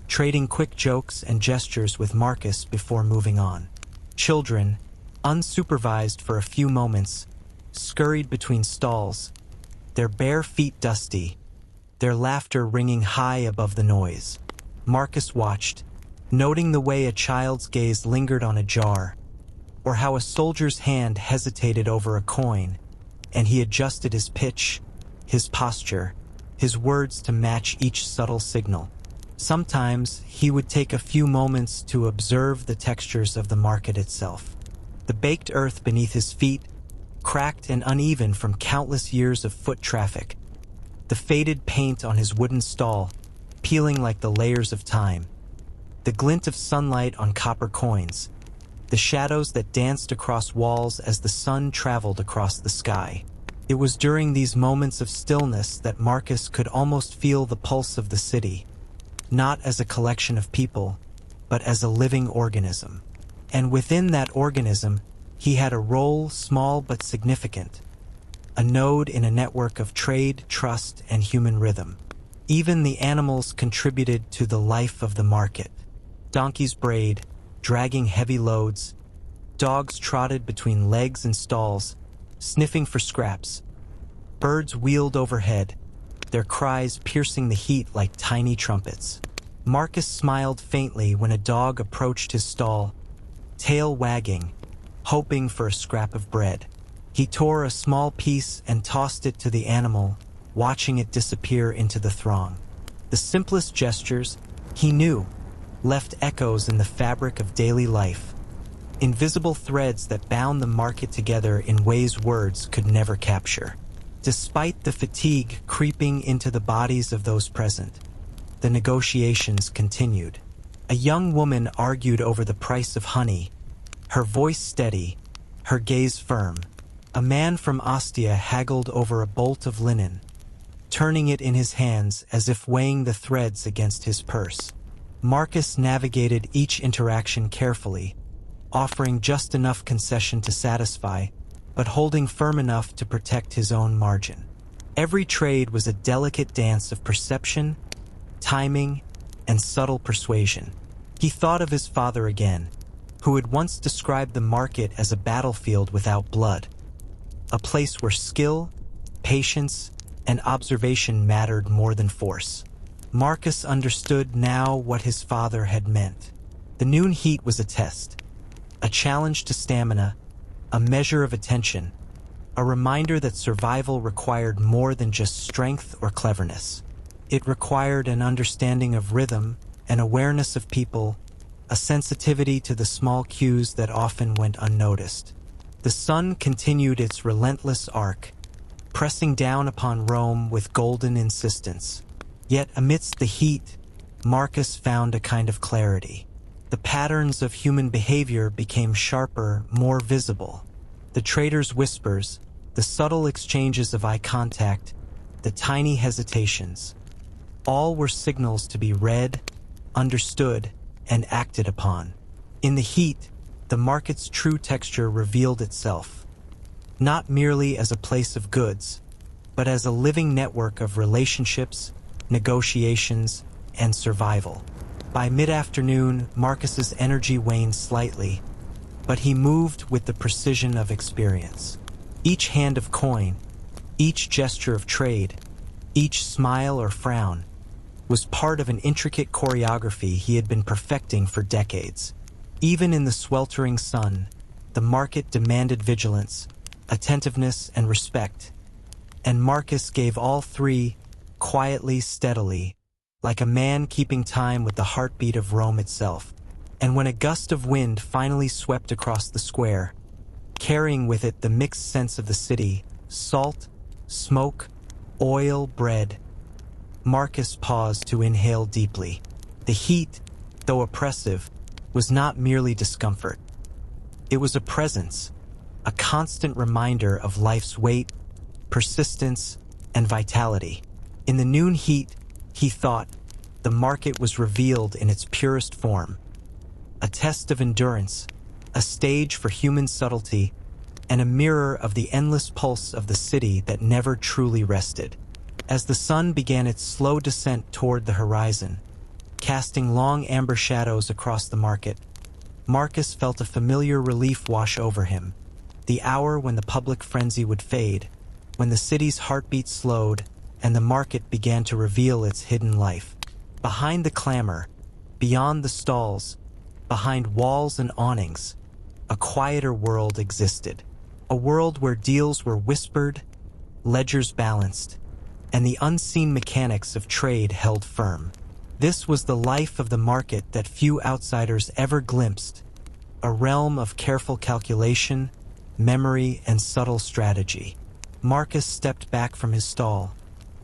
trading quick jokes and gestures with Marcus before moving on. Children, unsupervised for a few moments, scurried between stalls, their bare feet dusty, their laughter ringing high above the noise. Marcus watched, noting the way a child's gaze lingered on a jar, or how a soldier's hand hesitated over a coin, and he adjusted his pitch, his posture, his words to match each subtle signal. Sometimes he would take a few moments to observe the textures of the market itself. The baked earth beneath his feet, cracked and uneven from countless years of foot traffic. The faded paint on his wooden stall, peeling like the layers of time. The glint of sunlight on copper coins. The shadows that danced across walls as the sun traveled across the sky. It was during these moments of stillness that Marcus could almost feel the pulse of the city, not as a collection of people, but as a living organism. And within that organism, he had a role, small but significant, a node in a network of trade, trust, and human rhythm. Even the animals contributed to the life of the market. Donkeys brayed, dragging heavy loads. Dogs trotted between legs and stalls, sniffing for scraps. Birds wheeled overhead, their cries piercing the heat like tiny trumpets. Marcus smiled faintly when a dog approached his stall, tail wagging, hoping for a scrap of bread. He tore a small piece and tossed it to the animal, watching it disappear into the throng. The simplest gestures, he knew, left echoes in the fabric of daily life, invisible threads that bound the market together in ways words could never capture. Despite the fatigue creeping into the bodies of those present, the negotiations continued. A young woman argued over the price of honey, her voice steady, her gaze firm. A man from Ostia haggled over a bolt of linen, turning it in his hands as if weighing the threads against his purse. Marcus navigated each interaction carefully, offering just enough concession to satisfy, but holding firm enough to protect his own margin. Every trade was a delicate dance of perception, timing, and subtle persuasion. He thought of his father again, who had once described the market as a battlefield without blood, a place where skill, patience, and observation mattered more than force. Marcus understood now what his father had meant. The noon heat was a test, a challenge to stamina, a measure of attention, a reminder that survival required more than just strength or cleverness. It required an understanding of rhythm, an awareness of people, a sensitivity to the small cues that often went unnoticed. The sun continued its relentless arc, pressing down upon Rome with golden insistence. Yet amidst the heat, Marcus found a kind of clarity. The patterns of human behavior became sharper, more visible. The traders' whispers, the subtle exchanges of eye contact, the tiny hesitations, all were signals to be read, understood, and acted upon. In the heat, the market's true texture revealed itself, not merely as a place of goods, but as a living network of relationships, negotiations, and survival. By mid-afternoon, Marcus's energy waned slightly, but he moved with the precision of experience. Each hand of coin, each gesture of trade, each smile or frown, was part of an intricate choreography he had been perfecting for decades. Even in the sweltering sun, the market demanded vigilance, attentiveness, and respect, and Marcus gave all three, quietly, steadily, like a man keeping time with the heartbeat of Rome itself. And when a gust of wind finally swept across the square, carrying with it the mixed scents of the city, salt, smoke, oil, bread, Marcus paused to inhale deeply. The heat, though oppressive, was not merely discomfort. It was a presence, a constant reminder of life's weight, persistence, and vitality. In the noon heat, he thought, the market was revealed in its purest form. A test of endurance, a stage for human subtlety, and a mirror of the endless pulse of the city that never truly rested. As the sun began its slow descent toward the horizon, casting long amber shadows across the market, Marcus felt a familiar relief wash over him. The hour when the public frenzy would fade, when the city's heartbeat slowed and the market began to reveal its hidden life. Behind the clamor, beyond the stalls, behind walls and awnings, a quieter world existed. A world where deals were whispered, ledgers balanced, and the unseen mechanics of trade held firm. This was the life of the market that few outsiders ever glimpsed, a realm of careful calculation, memory, and subtle strategy. Marcus stepped back from his stall,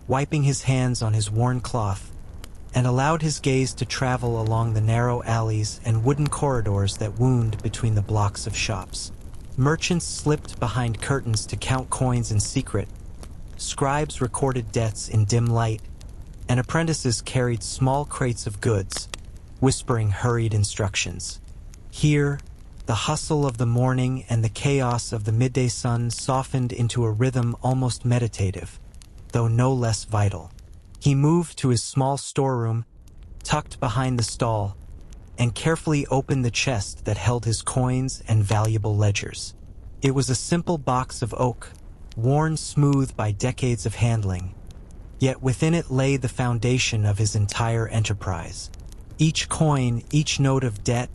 wiping his hands on his worn cloth, and allowed his gaze to travel along the narrow alleys and wooden corridors that wound between the blocks of shops. Merchants slipped behind curtains to count coins in secret, scribes recorded debts in dim light, and apprentices carried small crates of goods, whispering hurried instructions. Here, the hustle of the morning and the chaos of the midday sun softened into a rhythm almost meditative, though no less vital. He moved to his small storeroom, tucked behind the stall, and carefully opened the chest that held his coins and valuable ledgers. It was a simple box of oak, worn smooth by decades of handling, yet within it lay the foundation of his entire enterprise. Each coin, each note of debt,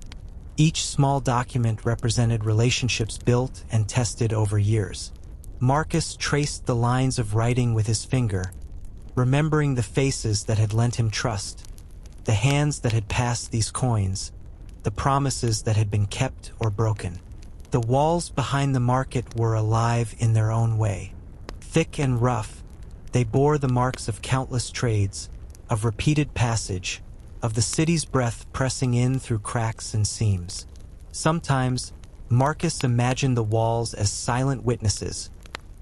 each small document represented relationships built and tested over years. Marcus traced the lines of writing with his finger, remembering the faces that had lent him trust, the hands that had passed these coins, the promises that had been kept or broken. The walls behind the market were alive in their own way. Thick and rough, they bore the marks of countless trades, of repeated passage, of the city's breath pressing in through cracks and seams. Sometimes, Marcus imagined the walls as silent witnesses,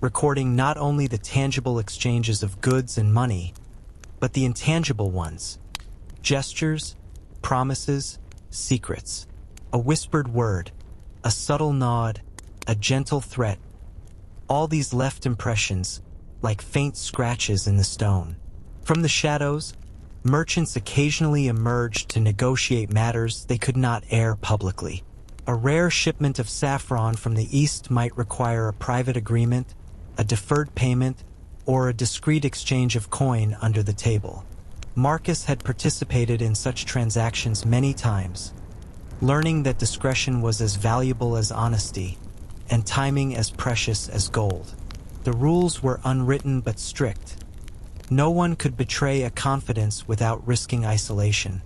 recording not only the tangible exchanges of goods and money, but the intangible ones: gestures, promises, secrets. A whispered word, a subtle nod, a gentle threat. All these left impressions, like faint scratches in the stone. From the shadows, merchants occasionally emerged to negotiate matters they could not air publicly. A rare shipment of saffron from the east might require a private agreement, a deferred payment, or a discreet exchange of coin under the table. Marcus had participated in such transactions many times, learning that discretion was as valuable as honesty, and timing as precious as gold. The rules were unwritten but strict. No one could betray a confidence without risking isolation,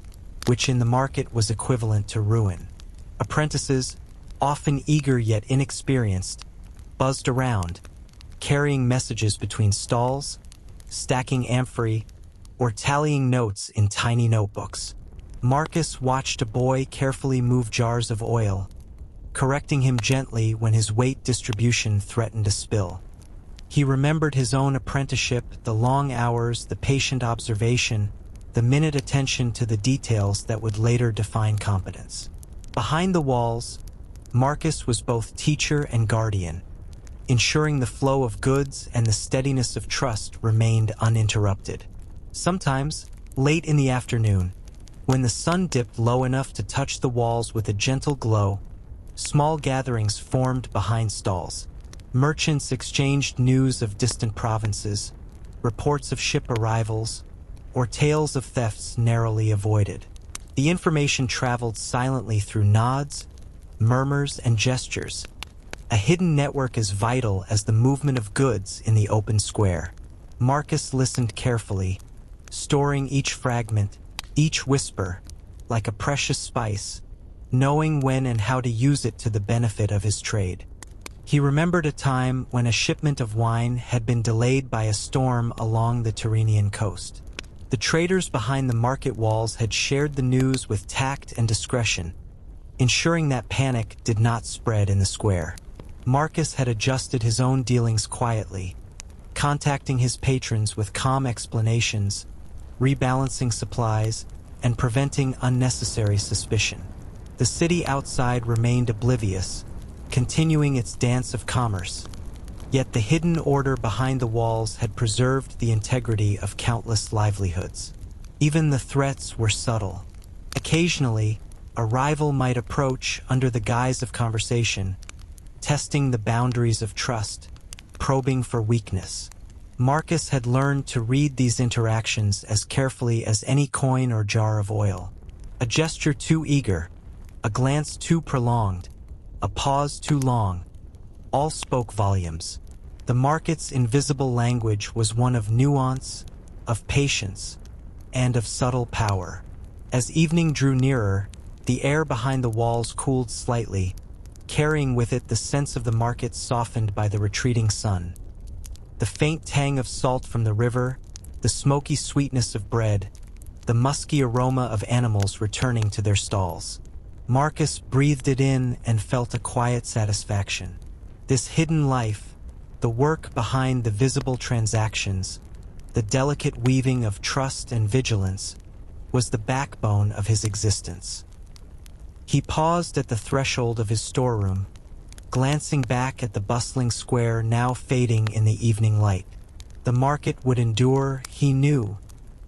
which in the market was equivalent to ruin. Apprentices, often eager yet inexperienced, buzzed around, carrying messages between stalls, stacking amphorae, or tallying notes in tiny notebooks. Marcus watched a boy carefully move jars of oil, correcting him gently when his weight distribution threatened a spill. He remembered his own apprenticeship, the long hours, the patient observation, the minute attention to the details that would later define competence. Behind the walls, Marcus was both teacher and guardian, ensuring the flow of goods and the steadiness of trust remained uninterrupted. Sometimes, late in the afternoon, when the sun dipped low enough to touch the walls with a gentle glow, small gatherings formed behind stalls. Merchants exchanged news of distant provinces, reports of ship arrivals, or tales of thefts narrowly avoided. The information traveled silently through nods, murmurs, and gestures, a hidden network as vital as the movement of goods in the open square. Marcus listened carefully, storing each fragment, each whisper, like a precious spice, knowing when and how to use it to the benefit of his trade. He remembered a time when a shipment of wine had been delayed by a storm along the Tyrrhenian coast. The traders behind the market walls had shared the news with tact and discretion, ensuring that panic did not spread in the square. Marcus had adjusted his own dealings quietly, contacting his patrons with calm explanations, rebalancing supplies, and preventing unnecessary suspicion. The city outside remained oblivious, continuing its dance of commerce. Yet the hidden order behind the walls had preserved the integrity of countless livelihoods. Even the threats were subtle. Occasionally, a rival might approach under the guise of conversation, testing the boundaries of trust, probing for weakness. Marcus had learned to read these interactions as carefully as any coin or jar of oil. A gesture too eager, a glance too prolonged, a pause too long, all spoke volumes. The market's invisible language was one of nuance, of patience, and of subtle power. As evening drew nearer, the air behind the walls cooled slightly, carrying with it the sense of the market softened by the retreating sun. The faint tang of salt from the river, the smoky sweetness of bread, the musky aroma of animals returning to their stalls. Marcus breathed it in and felt a quiet satisfaction. This hidden life, the work behind the visible transactions, the delicate weaving of trust and vigilance, was the backbone of his existence. He paused at the threshold of his storeroom, glancing back at the bustling square now fading in the evening light. The market would endure, he knew,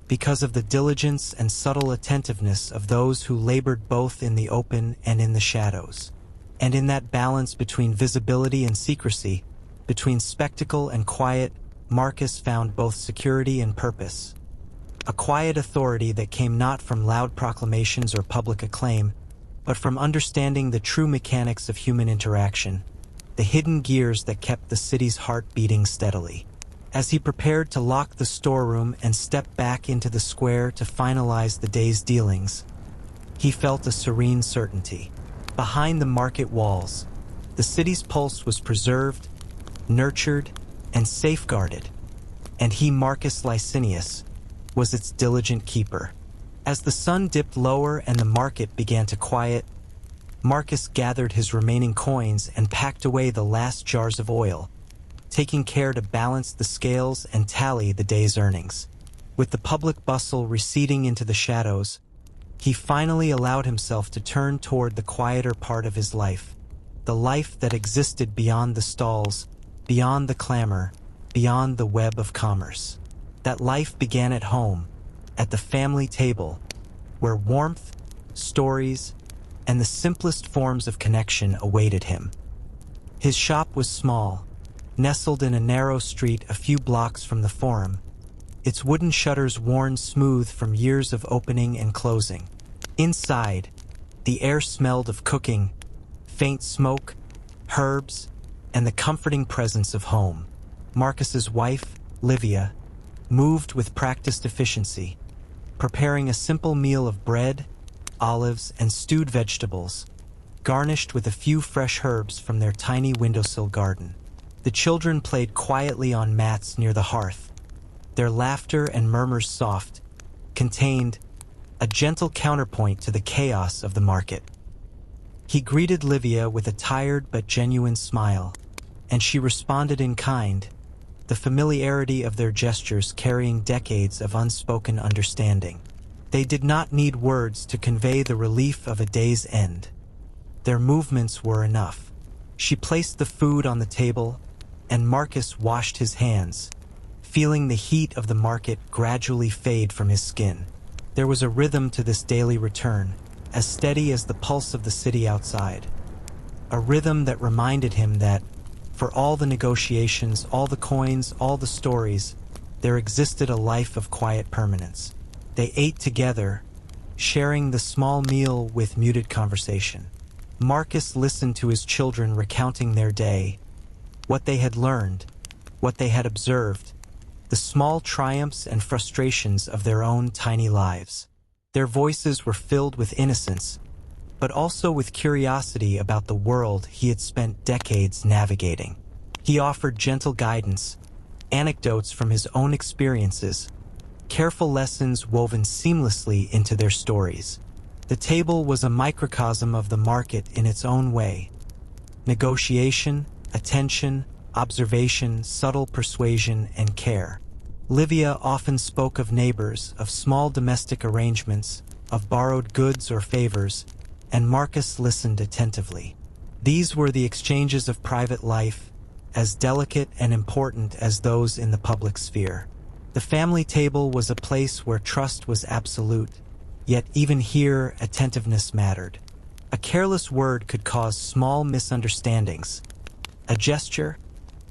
because of the diligence and subtle attentiveness of those who labored both in the open and in the shadows. And in that balance between visibility and secrecy, between spectacle and quiet, Marcus found both security and purpose. A quiet authority that came not from loud proclamations or public acclaim, but from understanding the true mechanics of human interaction, the hidden gears that kept the city's heart beating steadily. As he prepared to lock the storeroom and step back into the square to finalize the day's dealings, he felt a serene certainty. Behind the market walls, the city's pulse was preserved, nurtured, and safeguarded, and he, Marcus Licinius, was its diligent keeper. As the sun dipped lower and the market began to quiet, Marcus gathered his remaining coins and packed away the last jars of oil, taking care to balance the scales and tally the day's earnings. With the public bustle receding into the shadows, he finally allowed himself to turn toward the quieter part of his life, the life that existed beyond the stalls, beyond the clamor, beyond the web of commerce. That life began at home, at the family table, where warmth, stories, and the simplest forms of connection awaited him. His shop was small, nestled in a narrow street a few blocks from the Forum, its wooden shutters worn smooth from years of opening and closing. Inside, the air smelled of cooking, faint smoke, herbs, and the comforting presence of home. Marcus's wife, Livia, moved with practiced efficiency, preparing a simple meal of bread, olives, and stewed vegetables, garnished with a few fresh herbs from their tiny windowsill garden. The children played quietly on mats near the hearth, their laughter and murmurs soft, contained, a gentle counterpoint to the chaos of the market. He greeted Livia with a tired but genuine smile, and she responded in kind, the familiarity of their gestures carrying decades of unspoken understanding. They did not need words to convey the relief of a day's end. Their movements were enough. She placed the food on the table, and Marcus washed his hands, feeling the heat of the market gradually fade from his skin. There was a rhythm to this daily return, as steady as the pulse of the city outside. A rhythm that reminded him that, for all the negotiations, all the coins, all the stories, there existed a life of quiet permanence. They ate together, sharing the small meal with muted conversation. Marcus listened to his children recounting their day, what they had learned, what they had observed, the small triumphs and frustrations of their own tiny lives. Their voices were filled with innocence, but also with curiosity about the world he had spent decades navigating. He offered gentle guidance, anecdotes from his own experiences, careful lessons woven seamlessly into their stories. The table was a microcosm of the market in its own way. Negotiation, attention, observation, subtle persuasion, and care. Livia often spoke of neighbors, of small domestic arrangements, of borrowed goods or favors, and Marcus listened attentively. These were the exchanges of private life, as delicate and important as those in the public sphere. The family table was a place where trust was absolute, yet even here attentiveness mattered. A careless word could cause small misunderstandings. A gesture,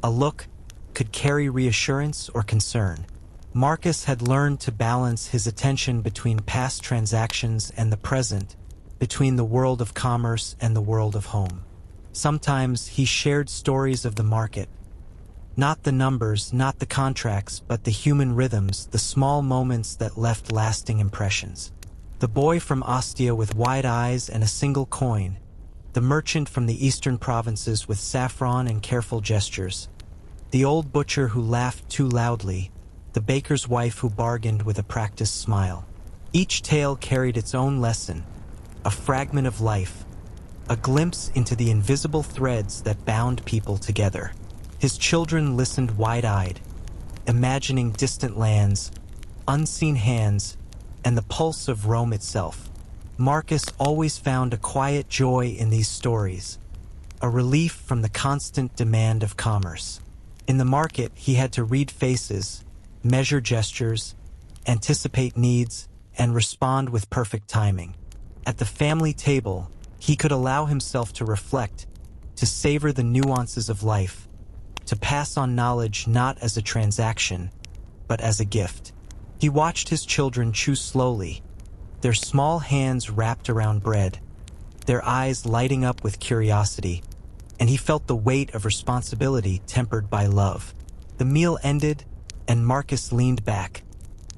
a look, could carry reassurance or concern. Marcus had learned to balance his attention between past transactions and the present, between the world of commerce and the world of home. Sometimes he shared stories of the market. Not the numbers, not the contracts, but the human rhythms, the small moments that left lasting impressions. The boy from Ostia with wide eyes and a single coin, the merchant from the eastern provinces with saffron and careful gestures, the old butcher who laughed too loudly, the baker's wife who bargained with a practiced smile. Each tale carried its own lesson, a fragment of life, a glimpse into the invisible threads that bound people together. His children listened wide-eyed, imagining distant lands, unseen hands, and the pulse of Rome itself. Marcus always found a quiet joy in these stories, a relief from the constant demand of commerce. In the market, he had to read faces, measure gestures, anticipate needs, and respond with perfect timing. At the family table, he could allow himself to reflect, to savor the nuances of life, to pass on knowledge not as a transaction, but as a gift. He watched his children chew slowly, their small hands wrapped around bread, their eyes lighting up with curiosity, and he felt the weight of responsibility tempered by love. The meal ended, and Marcus leaned back,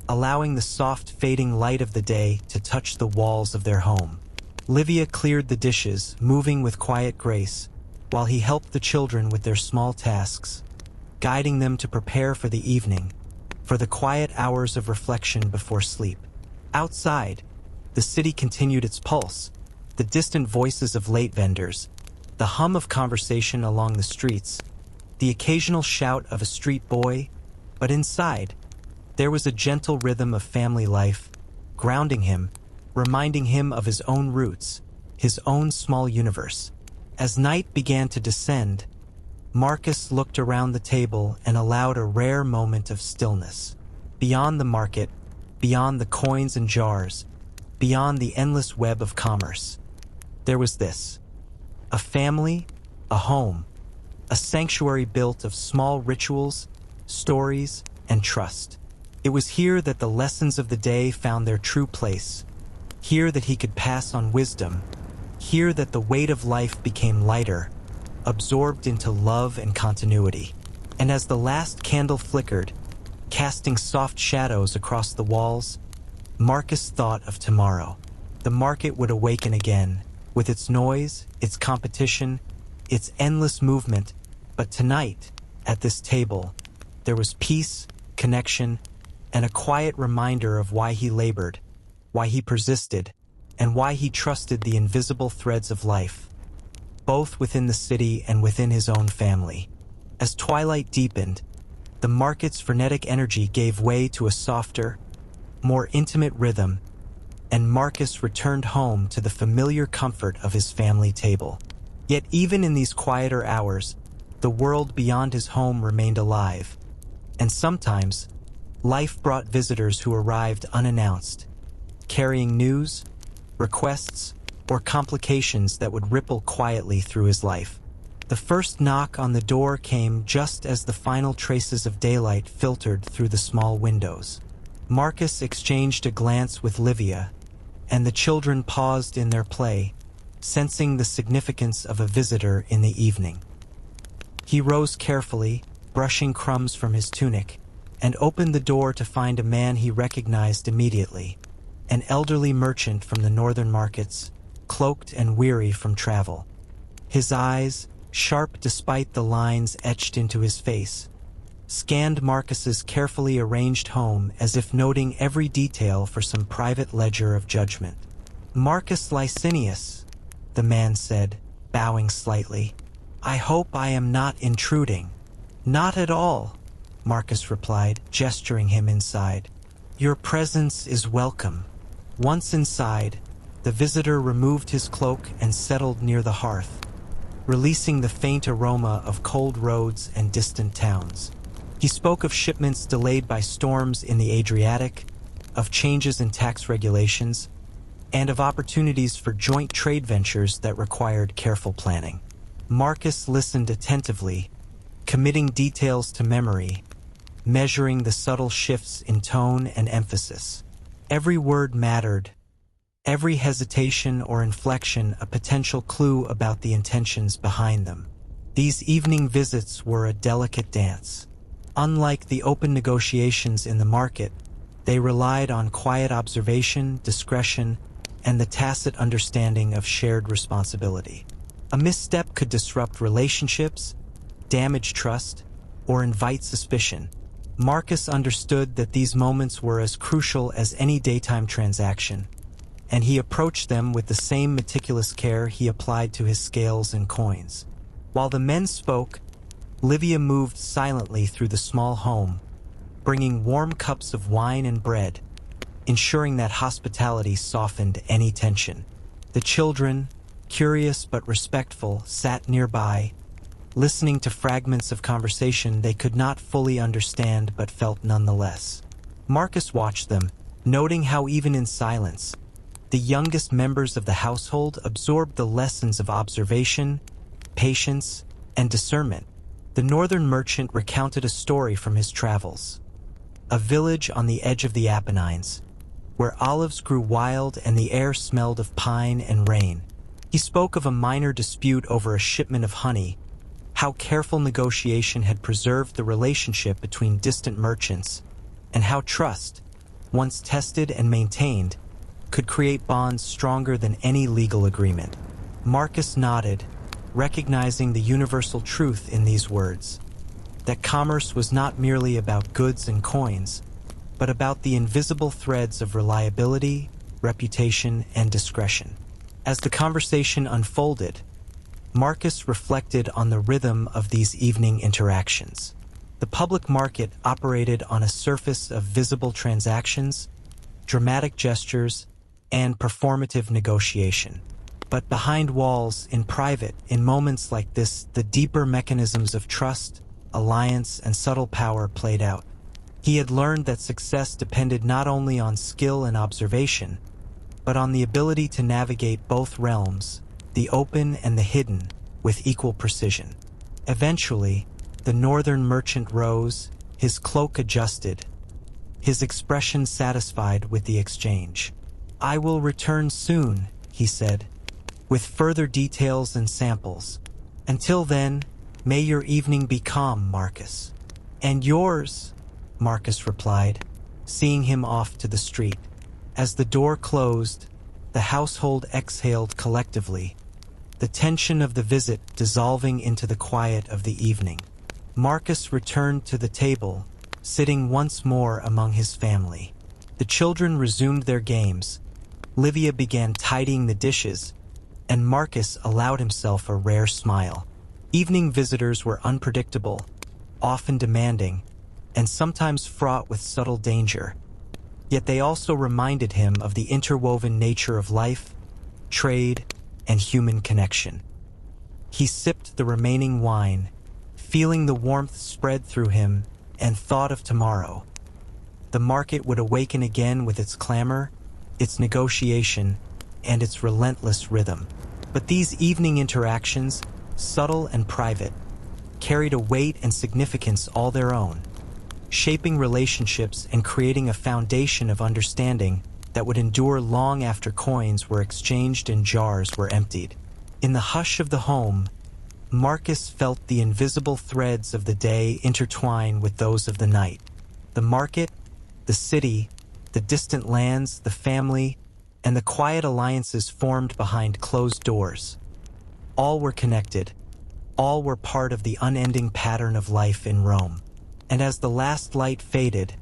allowing the soft fading light of the day to touch the walls of their home. Livia cleared the dishes, moving with quiet grace, while he helped the children with their small tasks, guiding them to prepare for the evening, for the quiet hours of reflection before sleep. Outside, the city continued its pulse, the distant voices of late vendors, the hum of conversation along the streets, the occasional shout of a street boy, but inside, there was a gentle rhythm of family life, grounding him, reminding him of his own roots, his own small universe. As night began to descend, Marcus looked around the table and allowed a rare moment of stillness. Beyond the market, beyond the coins and jars, beyond the endless web of commerce, there was this: a family, a home, a sanctuary built of small rituals, stories, and trust. It was here that the lessons of the day found their true place, here that he could pass on wisdom, here that the weight of life became lighter, absorbed into love and continuity. And as the last candle flickered, casting soft shadows across the walls, Marcus thought of tomorrow. The market would awaken again, with its noise, its competition, its endless movement, but tonight, at this table, there was peace, connection, and a quiet reminder of why he labored, why he persisted, and why he trusted the invisible threads of life, both within the city and within his own family. As twilight deepened, the market's frenetic energy gave way to a softer, more intimate rhythm, and Marcus returned home to the familiar comfort of his family table. Yet even in these quieter hours, the world beyond his home remained alive, and sometimes life brought visitors who arrived unannounced, carrying news, requests, or complications that would ripple quietly through his life. The first knock on the door came just as the final traces of daylight filtered through the small windows. Marcus exchanged a glance with Livia, and the children paused in their play, sensing the significance of a visitor in the evening. He rose carefully, brushing crumbs from his tunic, and opened the door to find a man he recognized immediately, an elderly merchant from the northern markets, cloaked and weary from travel. His eyes, sharp despite the lines etched into his face, scanned Marcus's carefully arranged home as if noting every detail for some private ledger of judgment. "Marcus Licinius," the man said, bowing slightly. "I hope I am not intruding." "Not at all," Marcus replied, gesturing him inside. "Your presence is welcome." Once inside, the visitor removed his cloak and settled near the hearth. releasing the faint aroma of cold roads and distant towns. He spoke of shipments delayed by storms in the Adriatic, of changes in tax regulations, and of opportunities for joint trade ventures that required careful planning. Marcus listened attentively, committing details to memory, measuring the subtle shifts in tone and emphasis. Every word mattered, every hesitation or inflection a potential clue about the intentions behind them. These evening visits were a delicate dance. Unlike the open negotiations in the market, they relied on quiet observation, discretion, and the tacit understanding of shared responsibility. A misstep could disrupt relationships, damage trust, or invite suspicion. Marcus understood that these moments were as crucial as any daytime transaction, and he approached them with the same meticulous care he applied to his scales and coins. While the men spoke, Livia moved silently through the small home, bringing warm cups of wine and bread, ensuring that hospitality softened any tension. The children, curious but respectful, sat nearby, listening to fragments of conversation they could not fully understand but felt nonetheless. Marcus watched them, noting how even in silence, the youngest members of the household absorbed the lessons of observation, patience, and discernment. The northern merchant recounted a story from his travels. A village on the edge of the Apennines, where olives grew wild and the air smelled of pine and rain. He spoke of a minor dispute over a shipment of honey, how careful negotiation had preserved the relationship between distant merchants, and how trust, once tested and maintained, could create bonds stronger than any legal agreement. Marcus nodded, recognizing the universal truth in these words, that commerce was not merely about goods and coins, but about the invisible threads of reliability, reputation, and discretion. As the conversation unfolded, Marcus reflected on the rhythm of these evening interactions. The public market operated on a surface of visible transactions, dramatic gestures, and performative negotiation. But behind walls, in private, in moments like this, the deeper mechanisms of trust, alliance, and subtle power played out. He had learned that success depended not only on skill and observation, but on the ability to navigate both realms, the open and the hidden, with equal precision. Eventually, the northern merchant rose, his cloak adjusted, his expression satisfied with the exchange. "I will return soon," he said, "with further details and samples. Until then, may your evening be calm, Marcus." "And yours," Marcus replied, seeing him off to the street. As the door closed, the household exhaled collectively, the tension of the visit dissolving into the quiet of the evening. Marcus returned to the table, sitting once more among his family. The children resumed their games. Livia began tidying the dishes, and Marcus allowed himself a rare smile. Evening visitors were unpredictable, often demanding, and sometimes fraught with subtle danger. Yet they also reminded him of the interwoven nature of life, trade, and human connection. He sipped the remaining wine, feeling the warmth spread through him, and thought of tomorrow. The market would awaken again with its clamor, its negotiation, and its relentless rhythm. But these evening interactions, subtle and private, carried a weight and significance all their own, shaping relationships and creating a foundation of understanding that would endure long after coins were exchanged and jars were emptied. In the hush of the home, Marcus felt the invisible threads of the day intertwine with those of the night. The market, the city, the distant lands, the family, and the quiet alliances formed behind closed doors. All were connected. All were part of the unending pattern of life in Rome. And as the last light faded,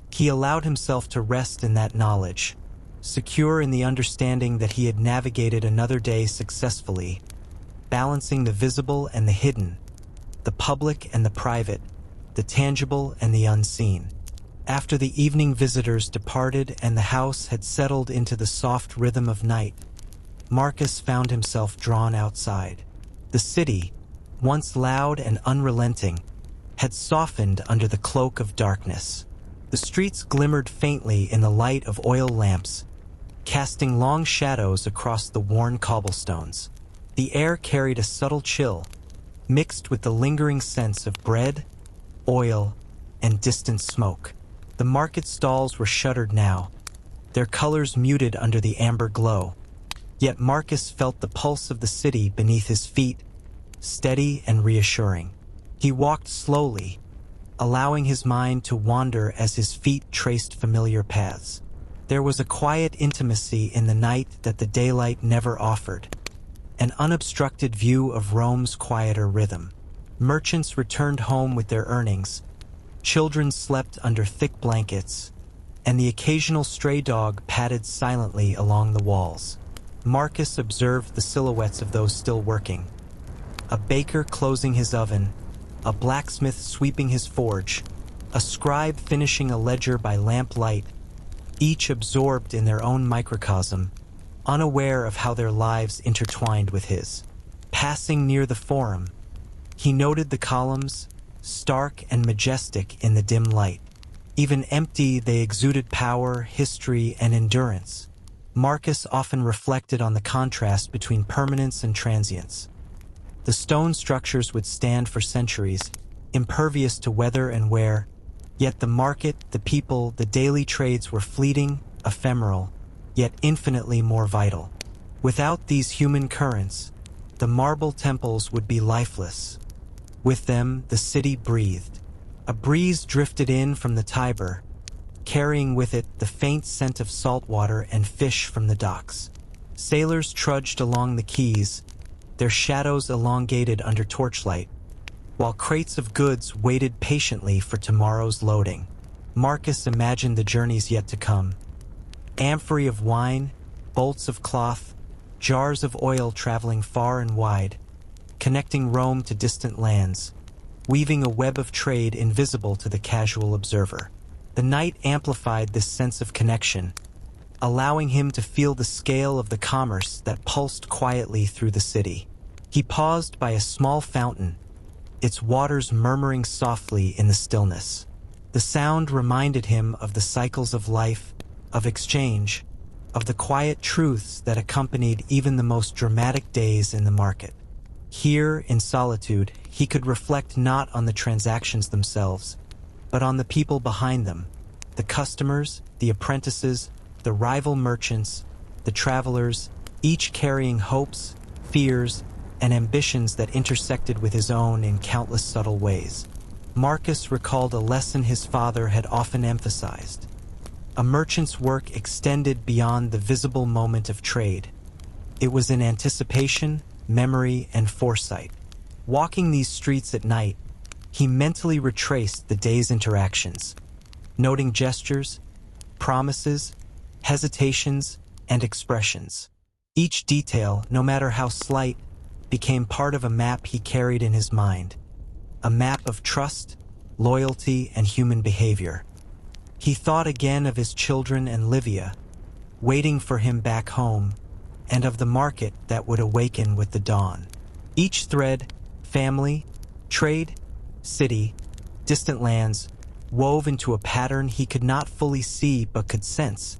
he allowed himself to rest in that knowledge, secure in the understanding that he had navigated another day successfully, balancing the visible and the hidden, the public and the private, the tangible and the unseen. After the evening visitors departed and the house had settled into the soft rhythm of night, Marcus found himself drawn outside. The city, once loud and unrelenting, had softened under the cloak of darkness. The streets glimmered faintly in the light of oil lamps, casting long shadows across the worn cobblestones. The air carried a subtle chill, mixed with the lingering sense of bread, oil, and distant smoke. The market stalls were shuttered now, their colors muted under the amber glow. Yet Marcus felt the pulse of the city beneath his feet, steady and reassuring. He walked slowly, allowing his mind to wander as his feet traced familiar paths. There was a quiet intimacy in the night that the daylight never offered, an unobstructed view of Rome's quieter rhythm. Merchants returned home with their earnings, children slept under thick blankets, and the occasional stray dog padded silently along the walls. Marcus observed the silhouettes of those still working. A baker closing his oven, a blacksmith sweeping his forge, a scribe finishing a ledger by lamplight, each absorbed in their own microcosm, unaware of how their lives intertwined with his. Passing near the forum, he noted the columns, stark and majestic in the dim light. Even empty, they exuded power, history, and endurance. Marcus often reflected on the contrast between permanence and transience. The stone structures would stand for centuries, impervious to weather and wear, yet the market, the people, the daily trades were fleeting, ephemeral, yet infinitely more vital. Without these human currents, the marble temples would be lifeless. With them, the city breathed. A breeze drifted in from the Tiber, carrying with it the faint scent of salt water and fish from the docks. Sailors trudged along the quays, their shadows elongated under torchlight, while crates of goods waited patiently for tomorrow's loading. Marcus imagined the journeys yet to come. Amphorae of wine, bolts of cloth, jars of oil traveling far and wide, connecting Rome to distant lands, weaving a web of trade invisible to the casual observer. The night amplified this sense of connection, allowing him to feel the scale of the commerce that pulsed quietly through the city. He paused by a small fountain, its waters murmuring softly in the stillness. The sound reminded him of the cycles of life, of exchange, of the quiet truths that accompanied even the most dramatic days in the market. Here, in solitude, he could reflect not on the transactions themselves, but on the people behind them, the customers, the apprentices, the rival merchants, the travelers, each carrying hopes, fears, and ambitions that intersected with his own in countless subtle ways. Marcus recalled a lesson his father had often emphasized. A merchant's work extended beyond the visible moment of trade. It was in anticipation, memory, and foresight. Walking these streets at night, he mentally retraced the day's interactions, noting gestures, promises, hesitations, and expressions. Each detail, no matter how slight, became part of a map he carried in his mind, a map of trust, loyalty, and human behavior. He thought again of his children and Livia, waiting for him back home, and of the market that would awaken with the dawn. Each thread, family, trade, city, distant lands, wove into a pattern he could not fully see but could sense,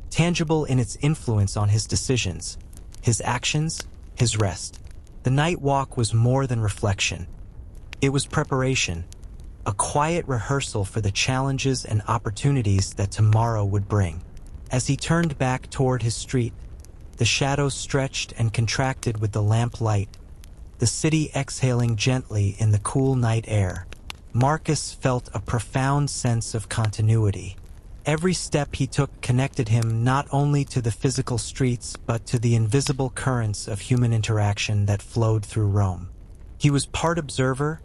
tangible in its influence on his decisions, his actions, his rest. The night walk was more than reflection. It was preparation, a quiet rehearsal for the challenges and opportunities that tomorrow would bring. As he turned back toward his street, the shadows stretched and contracted with the lamp light, the city exhaling gently in the cool night air. Marcus felt a profound sense of continuity. Every step he took connected him not only to the physical streets but to the invisible currents of human interaction that flowed through Rome. He was part observer,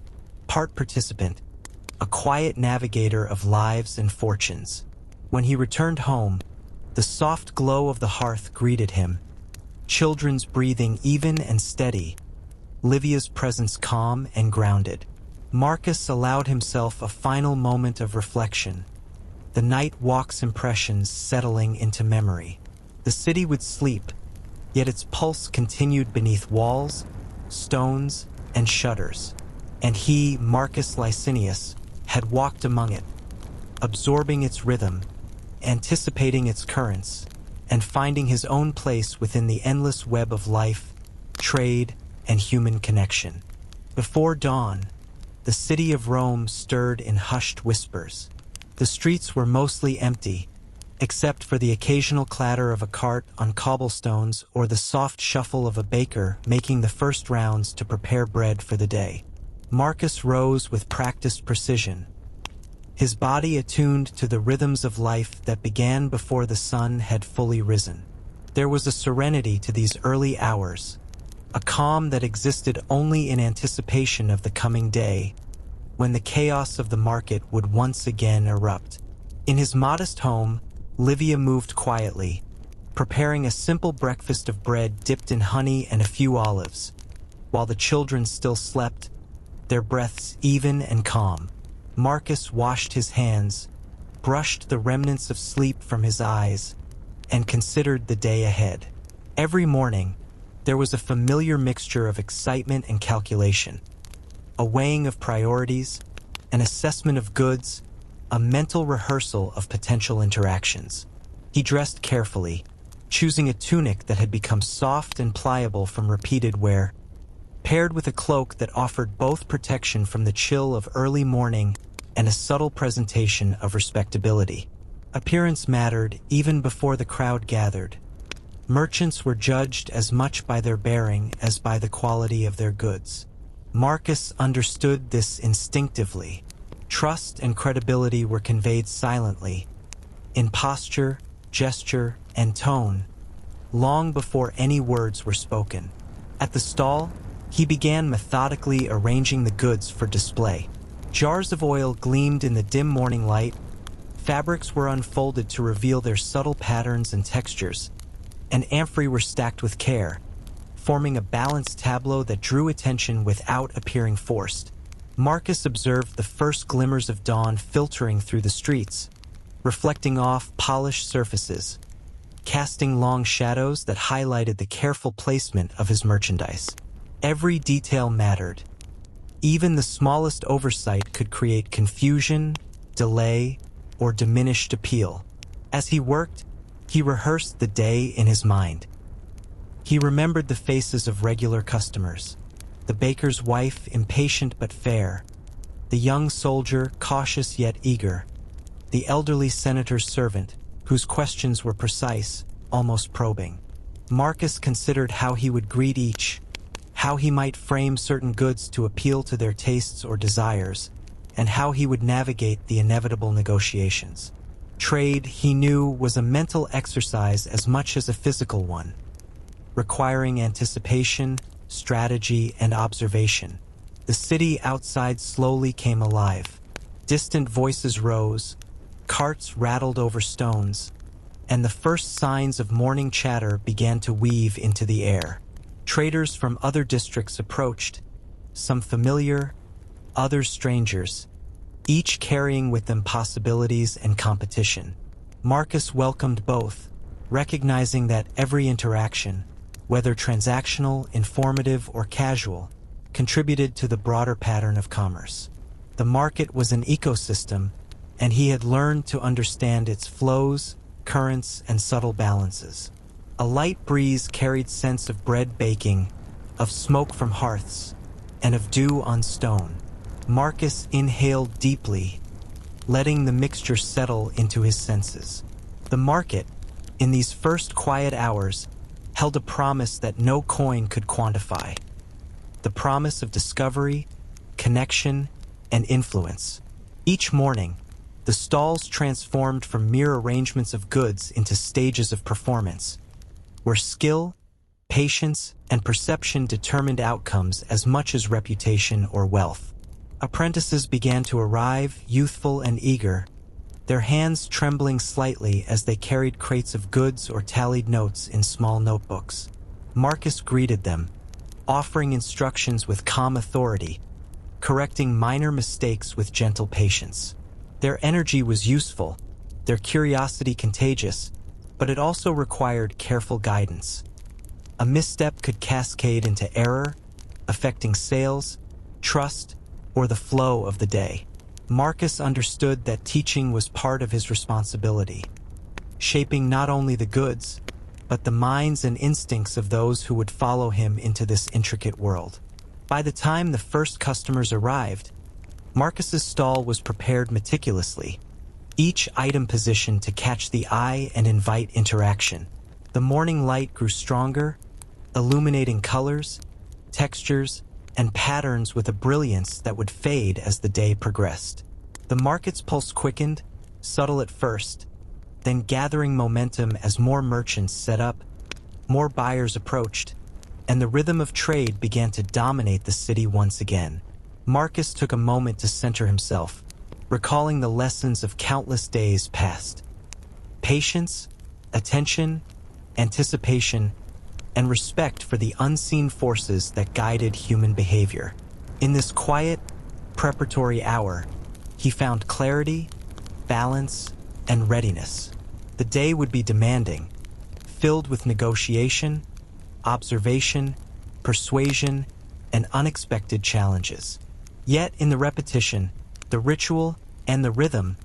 part participant, a quiet navigator of lives and fortunes. When he returned home, the soft glow of the hearth greeted him, children's breathing even and steady, Livia's presence calm and grounded. Marcus allowed himself a final moment of reflection, the night walk's impressions settling into memory. The city would sleep, yet its pulse continued beneath walls, stones, and shutters. And he, Marcus Licinius, had walked among it, absorbing its rhythm, anticipating its currents, and finding his own place within the endless web of life, trade, and human connection. Before dawn, the city of Rome stirred in hushed whispers. The streets were mostly empty, except for the occasional clatter of a cart on cobblestones or the soft shuffle of a baker making the first rounds to prepare bread for the day. Marcus rose with practiced precision, his body attuned to the rhythms of life that began before the sun had fully risen. There was a serenity to these early hours, a calm that existed only in anticipation of the coming day, when the chaos of the market would once again erupt. In his modest home, Livia moved quietly, preparing a simple breakfast of bread dipped in honey and a few olives, while the children still slept, their breaths even and calm. Marcus washed his hands, brushed the remnants of sleep from his eyes, and considered the day ahead. Every morning, there was a familiar mixture of excitement and calculation, a weighing of priorities, an assessment of goods, a mental rehearsal of potential interactions. He dressed carefully, choosing a tunic that had become soft and pliable from repeated wear, paired with a cloak that offered both protection from the chill of early morning and a subtle presentation of respectability. Appearance mattered even before the crowd gathered. Merchants were judged as much by their bearing as by the quality of their goods. Marcus understood this instinctively. Trust and credibility were conveyed silently, in posture, gesture, and tone, long before any words were spoken. At the stall, he began methodically arranging the goods for display. Jars of oil gleamed in the dim morning light, fabrics were unfolded to reveal their subtle patterns and textures, and amphorae were stacked with care, forming a balanced tableau that drew attention without appearing forced. Marcus observed the first glimmers of dawn filtering through the streets, reflecting off polished surfaces, casting long shadows that highlighted the careful placement of his merchandise. Every detail mattered. Even the smallest oversight could create confusion, delay, or diminished appeal. As he worked, he rehearsed the day in his mind. He remembered the faces of regular customers, the baker's wife, impatient but fair, the young soldier, cautious yet eager, the elderly senator's servant, whose questions were precise, almost probing. Marcus considered how he would greet each, how he might frame certain goods to appeal to their tastes or desires, and how he would navigate the inevitable negotiations. Trade, he knew, was a mental exercise as much as a physical one, requiring anticipation, strategy, and observation. The city outside slowly came alive. Distant voices rose, carts rattled over stones, and the first signs of morning chatter began to weave into the air. Traders from other districts approached, some familiar, others strangers, each carrying with them possibilities and competition. Marcus welcomed both, recognizing that every interaction, whether transactional, informative, or casual, contributed to the broader pattern of commerce. The market was an ecosystem, and he had learned to understand its flows, currents, and subtle balances. A light breeze carried scents of bread baking, of smoke from hearths, and of dew on stone. Marcus inhaled deeply, letting the mixture settle into his senses. The market, in these first quiet hours, held a promise that no coin could quantify. The promise of discovery, connection, and influence. Each morning, the stalls transformed from mere arrangements of goods into stages of performance, where skill, patience, and perception determined outcomes as much as reputation or wealth. Apprentices began to arrive, youthful and eager, their hands trembling slightly as they carried crates of goods or tallied notes in small notebooks. Marcus greeted them, offering instructions with calm authority, correcting minor mistakes with gentle patience. Their energy was useful, their curiosity contagious, but it also required careful guidance. A misstep could cascade into error, affecting sales, trust, or the flow of the day. Marcus understood that teaching was part of his responsibility, shaping not only the goods, but the minds and instincts of those who would follow him into this intricate world. By the time the first customers arrived, Marcus's stall was prepared meticulously, each item positioned to catch the eye and invite interaction. The morning light grew stronger, illuminating colors, textures, and patterns with a brilliance that would fade as the day progressed. The market's pulse quickened, subtle at first, then gathering momentum as more merchants set up, more buyers approached, and the rhythm of trade began to dominate the city once again. Marcus took a moment to center himself, recalling the lessons of countless days past. Patience, attention, anticipation, and respect for the unseen forces that guided human behavior. In this quiet, preparatory hour, he found clarity, balance, and readiness. The day would be demanding, filled with negotiation, observation, persuasion, and unexpected challenges. Yet in the repetition, the ritual, and the rhythm,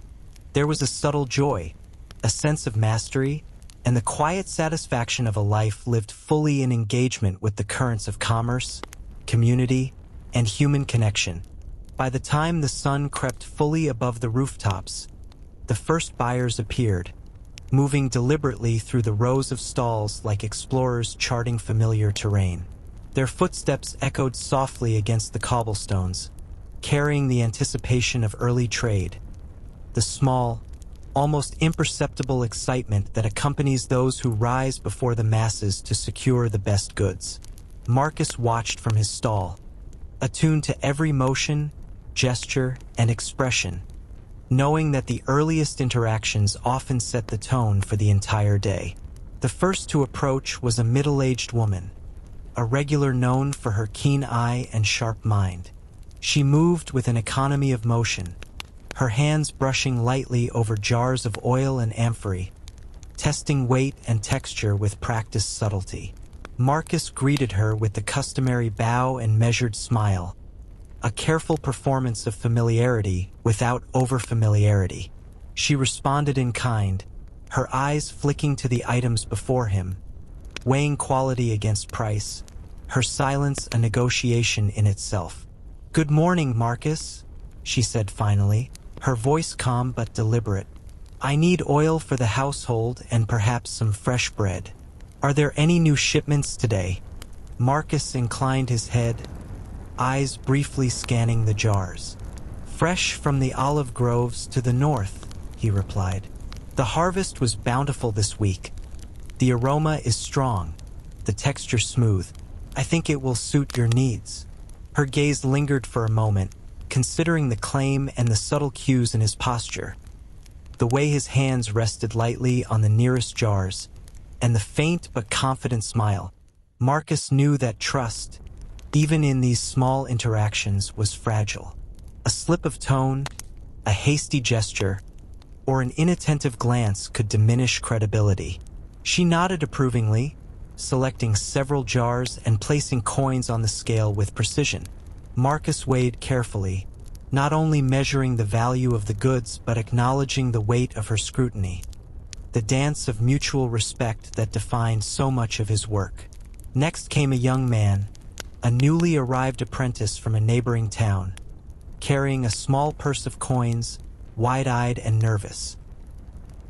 there was a subtle joy, a sense of mastery, and the quiet satisfaction of a life lived fully in engagement with the currents of commerce, community, and human connection. By the time the sun crept fully above the rooftops, the first buyers appeared, moving deliberately through the rows of stalls like explorers charting familiar terrain. Their footsteps echoed softly against the cobblestones, carrying the anticipation of early trade, the small, almost imperceptible excitement that accompanies those who rise before the masses to secure the best goods. Marcus watched from his stall, attuned to every motion, gesture, and expression, knowing that the earliest interactions often set the tone for the entire day. The first to approach was a middle-aged woman, a regular known for her keen eye and sharp mind. She moved with an economy of motion, her hands brushing lightly over jars of oil and amphory, testing weight and texture with practiced subtlety. Marcus greeted her with the customary bow and measured smile, a careful performance of familiarity without over-familiarity. She responded in kind, her eyes flicking to the items before him, weighing quality against price, her silence a negotiation in itself. "Good morning, Marcus," she said finally, her voice calm but deliberate. "I need oil for the household and perhaps some fresh bread. Are there any new shipments today?" Marcus inclined his head, eyes briefly scanning the jars. "Fresh from the olive groves to the north," he replied. "The harvest was bountiful this week. The aroma is strong, the texture smooth. I think it will suit your needs." Her gaze lingered for a moment, considering the claim and the subtle cues in his posture. The way his hands rested lightly on the nearest jars, and the faint but confident smile. Marcus knew that trust, even in these small interactions, was fragile. A slip of tone, a hasty gesture, or an inattentive glance could diminish credibility. She nodded approvingly, selecting several jars and placing coins on the scale with precision. Marcus weighed carefully, not only measuring the value of the goods but acknowledging the weight of her scrutiny, the dance of mutual respect that defined so much of his work. Next came a young man, a newly arrived apprentice from a neighboring town, carrying a small purse of coins, wide-eyed and nervous.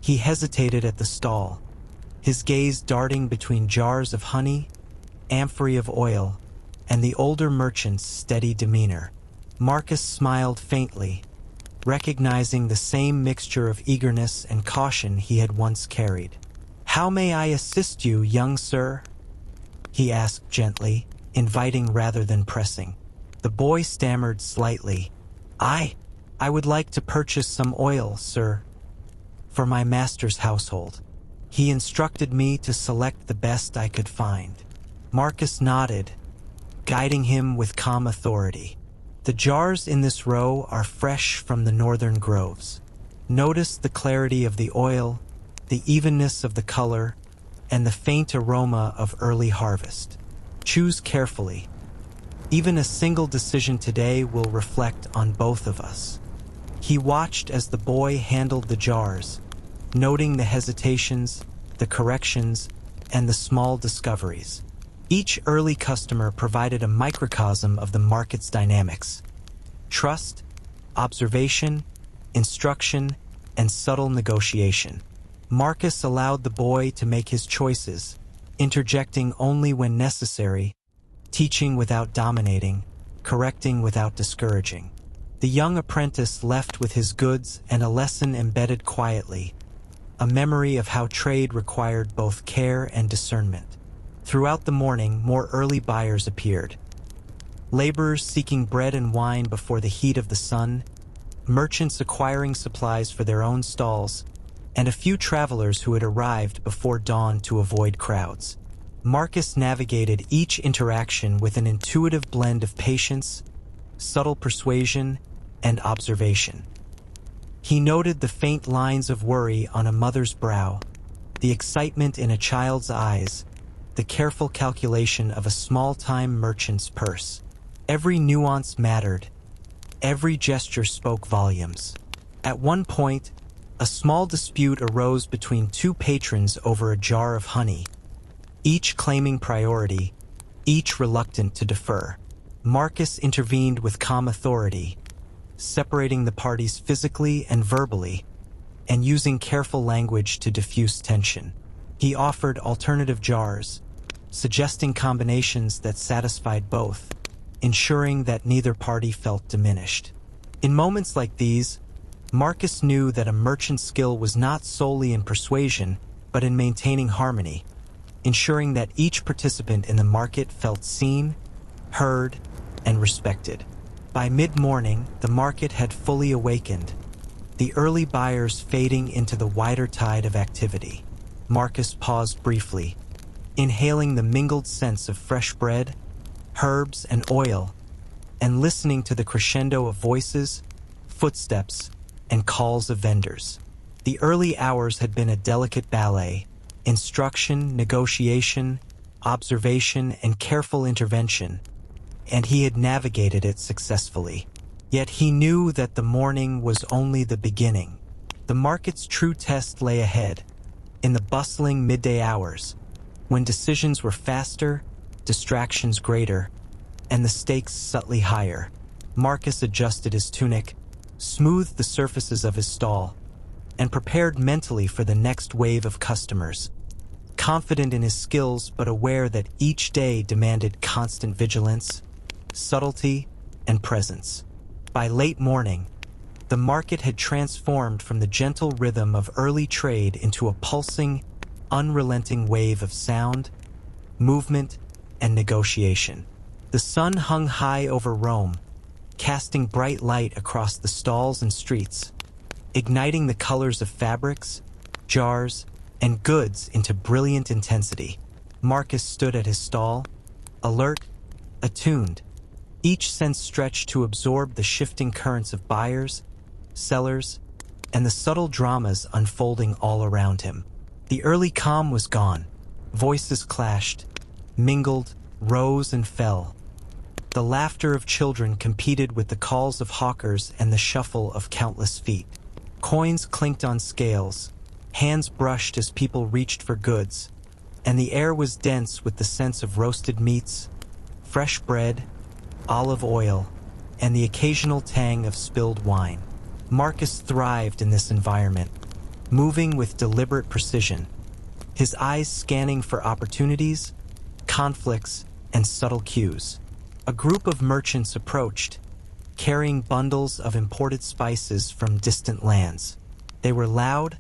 He hesitated at the stall, his gaze darting between jars of honey, amphory of oil, and the older merchant's steady demeanor. Marcus smiled faintly, recognizing the same mixture of eagerness and caution he had once carried. "How may I assist you, young sir?" he asked gently, inviting rather than pressing. The boy stammered slightly. I would like to purchase some oil, sir, for my master's household. He instructed me to select the best I could find." Marcus nodded, guiding him with calm authority. "The jars in this row are fresh from the northern groves. Notice the clarity of the oil, the evenness of the color, and the faint aroma of early harvest. Choose carefully. Even a single decision today will reflect on both of us. He watched as the boy handled the jars, noting the hesitations, the corrections, and the small discoveries. Each early customer provided a microcosm of the market's dynamics: trust, observation, instruction, and subtle negotiation. Marcus allowed the boy to make his choices, interjecting only when necessary, teaching without dominating, correcting without discouraging. The young apprentice left with his goods and a lesson embedded quietly, a memory of how trade required both care and discernment. Throughout the morning, more early buyers appeared. Laborers seeking bread and wine before the heat of the sun, merchants acquiring supplies for their own stalls, and a few travelers who had arrived before dawn to avoid crowds. Marcus navigated each interaction with an intuitive blend of patience, subtle persuasion, and observation. He noted the faint lines of worry on a mother's brow, the excitement in a child's eyes, the careful calculation of a small-time merchant's purse. Every nuance mattered. Every gesture spoke volumes. At one point, a small dispute arose between two patrons over a jar of honey, each claiming priority, each reluctant to defer. Marcus intervened with calm authority, separating the parties physically and verbally, and using careful language to diffuse tension. He offered alternative jars, suggesting combinations that satisfied both, ensuring that neither party felt diminished. In moments like these, Marcus knew that a merchant's skill was not solely in persuasion, but in maintaining harmony, ensuring that each participant in the market felt seen, heard, and respected. By mid-morning, the market had fully awakened, the early buyers fading into the wider tide of activity. Marcus paused briefly, inhaling the mingled scents of fresh bread, herbs, and oil, and listening to the crescendo of voices, footsteps, and calls of vendors. The early hours had been a delicate ballet: instruction, negotiation, observation, and careful intervention, and he had navigated it successfully. Yet he knew that the morning was only the beginning. The market's true test lay ahead, in the bustling midday hours, when decisions were faster, distractions greater, and the stakes subtly higher. Marcus adjusted his tunic, smoothed the surfaces of his stall, and prepared mentally for the next wave of customers, confident in his skills but aware that each day demanded constant vigilance, subtlety, and presence. By late morning, the market had transformed from the gentle rhythm of early trade into a pulsing, unrelenting wave of sound, movement, and negotiation. The sun hung high over Rome, casting bright light across the stalls and streets, igniting the colors of fabrics, jars, and goods into brilliant intensity. Marcus stood at his stall, alert, attuned, each sense stretched to absorb the shifting currents of buyers, sellers, and the subtle dramas unfolding all around him. The early calm was gone. Voices clashed, mingled, rose and fell. The laughter of children competed with the calls of hawkers and the shuffle of countless feet. Coins clinked on scales, hands brushed as people reached for goods, and the air was dense with the sense of roasted meats, fresh bread, olive oil, and the occasional tang of spilled wine. Marcus thrived in this environment, moving with deliberate precision, his eyes scanning for opportunities, conflicts, and subtle cues. A group of merchants approached, carrying bundles of imported spices from distant lands. They were loud,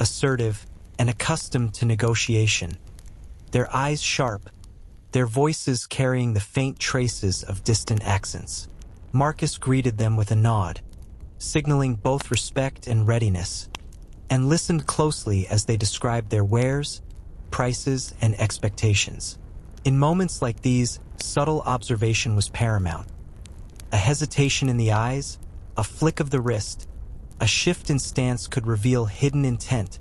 assertive, and accustomed to negotiation, their eyes sharp, their voices carrying the faint traces of distant accents. Marcus greeted them with a nod, signaling both respect and readiness, and listened closely as they described their wares, prices, and expectations. In moments like these, subtle observation was paramount. A hesitation in the eyes, a flick of the wrist, a shift in stance could reveal hidden intent,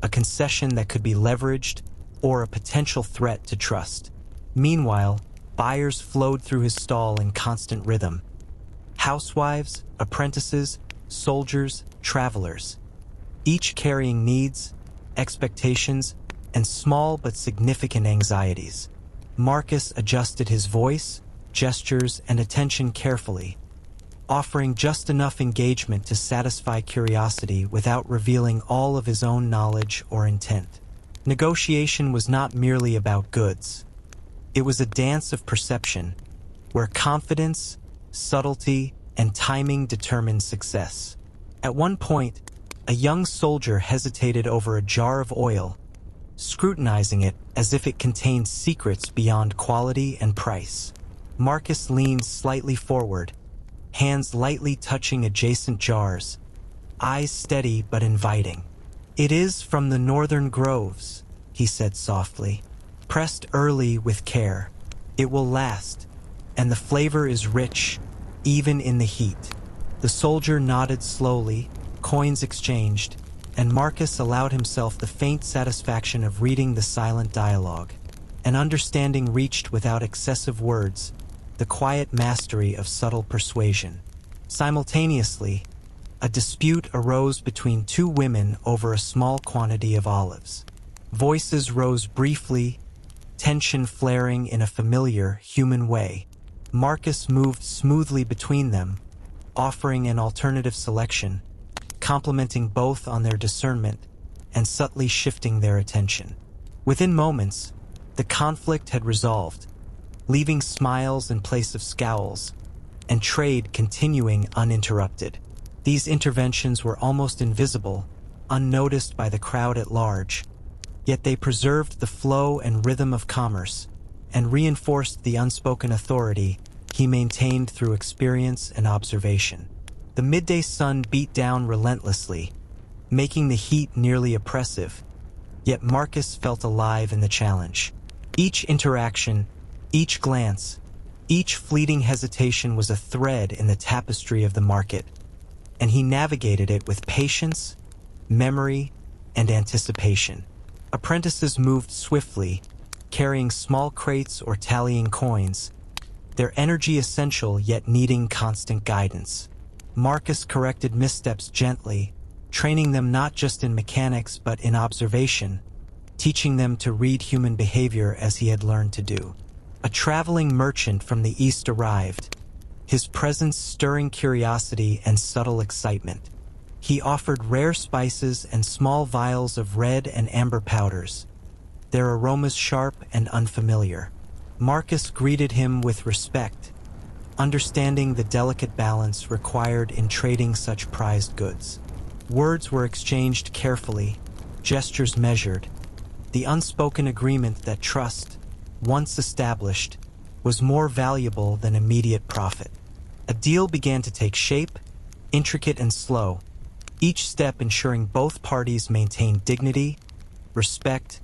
a concession that could be leveraged, or a potential threat to trust. Meanwhile, Buyers flowed through his stall in constant rhythm. Housewives, apprentices, soldiers, travelers, each carrying needs, expectations, and small but significant anxieties. Marcus adjusted his voice, gestures, and attention carefully, offering just enough engagement to satisfy curiosity without revealing all of his own knowledge or intent. Negotiation was not merely about goods. It was a dance of perception, where confidence, subtlety, and timing determined success. At one point, a young soldier hesitated over a jar of oil, scrutinizing it as if it contained secrets beyond quality and price. Marcus leaned slightly forward, hands lightly touching adjacent jars, eyes steady but inviting. "It is from the northern groves," he said softly. "Pressed early with care. It will last, and the flavor is rich, even in the heat." The soldier nodded slowly, coins exchanged, and Marcus allowed himself the faint satisfaction of reading the silent dialogue. An understanding reached without excessive words, the quiet mastery of subtle persuasion. Simultaneously, a dispute arose between two women over a small quantity of olives. Voices rose briefly, tension flaring in a familiar, human way. Marcus moved smoothly between them, offering an alternative selection, complimenting both on their discernment and subtly shifting their attention. Within moments, the conflict had resolved, leaving smiles in place of scowls, and trade continuing uninterrupted. These interventions were almost invisible, unnoticed by the crowd at large, yet they preserved the flow and rhythm of commerce and reinforced the unspoken authority he maintained through experience and observation. The midday sun beat down relentlessly, making the heat nearly oppressive, yet Marcus felt alive in the challenge. Each interaction, each glance, each fleeting hesitation was a thread in the tapestry of the market, and he navigated it with patience, memory, and anticipation. Apprentices moved swiftly, carrying small crates or tallying coins, their energy essential yet needing constant guidance. Marcus corrected missteps gently, training them not just in mechanics but in observation, teaching them to read human behavior as he had learned to do. A traveling merchant from the east arrived, his presence stirring curiosity and subtle excitement. He offered rare spices and small vials of red and amber powders, their aromas sharp and unfamiliar. Marcus greeted him with respect, understanding the delicate balance required in trading such prized goods. Words were exchanged carefully, gestures measured, the unspoken agreement that trust, once established, was more valuable than immediate profit. A deal began to take shape, intricate and slow, each step ensuring both parties maintained dignity, respect,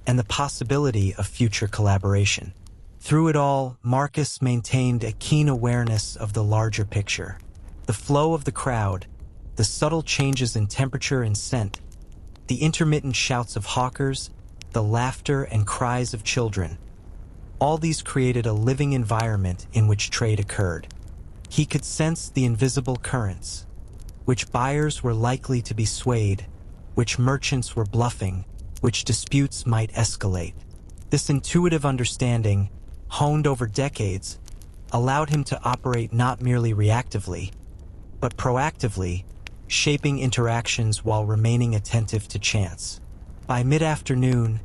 and the possibility of future collaboration. Through it all, Marcus maintained a keen awareness of the larger picture. The flow of the crowd, the subtle changes in temperature and scent, the intermittent shouts of hawkers, the laughter and cries of children. All these created a living environment in which trade occurred. He could sense the invisible currents, which buyers were likely to be swayed, which merchants were bluffing, which disputes might escalate. This intuitive understanding, honed over decades, allowed him to operate not merely reactively, but proactively, shaping interactions while remaining attentive to chance. By mid-afternoon,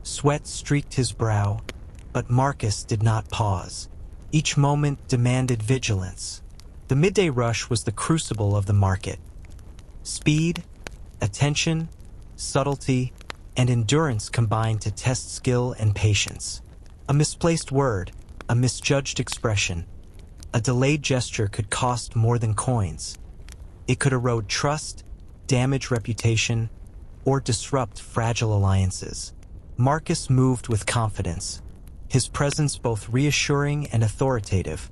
sweat streaked his brow, but Marcus did not pause. Each moment demanded vigilance. The midday rush was the crucible of the market. Speed, attention, subtlety, and endurance combined to test skill and patience. A misplaced word, a misjudged expression, a delayed gesture could cost more than coins. It could erode trust, damage reputation, or disrupt fragile alliances. Marcus moved with confidence, his presence both reassuring and authoritative,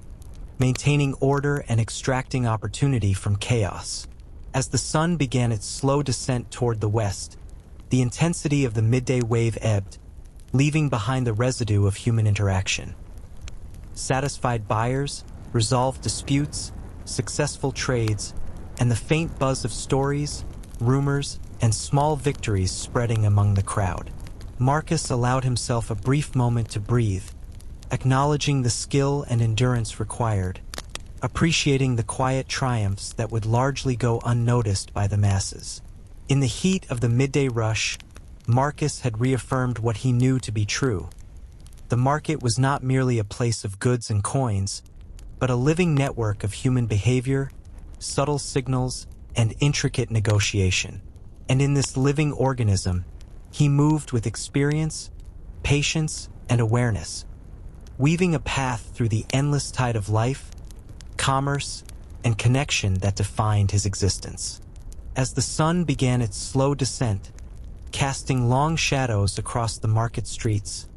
maintaining order and extracting opportunity from chaos. As the sun began its slow descent toward the west, the intensity of the midday wave ebbed, leaving behind the residue of human interaction. Satisfied buyers, resolved disputes, successful trades, and the faint buzz of stories, rumors, and small victories spreading among the crowd. Marcus allowed himself a brief moment to breathe, acknowledging the skill and endurance required, appreciating the quiet triumphs that would largely go unnoticed by the masses. In the heat of the midday rush, Marcus had reaffirmed what he knew to be true. The market was not merely a place of goods and coins, but a living network of human behavior, subtle signals, and intricate negotiation. And in this living organism, he moved with experience, patience, and awareness, weaving a path through the endless tide of life, commerce, and connection that defined his existence. As the sun began its slow descent, casting long shadows across the market streets,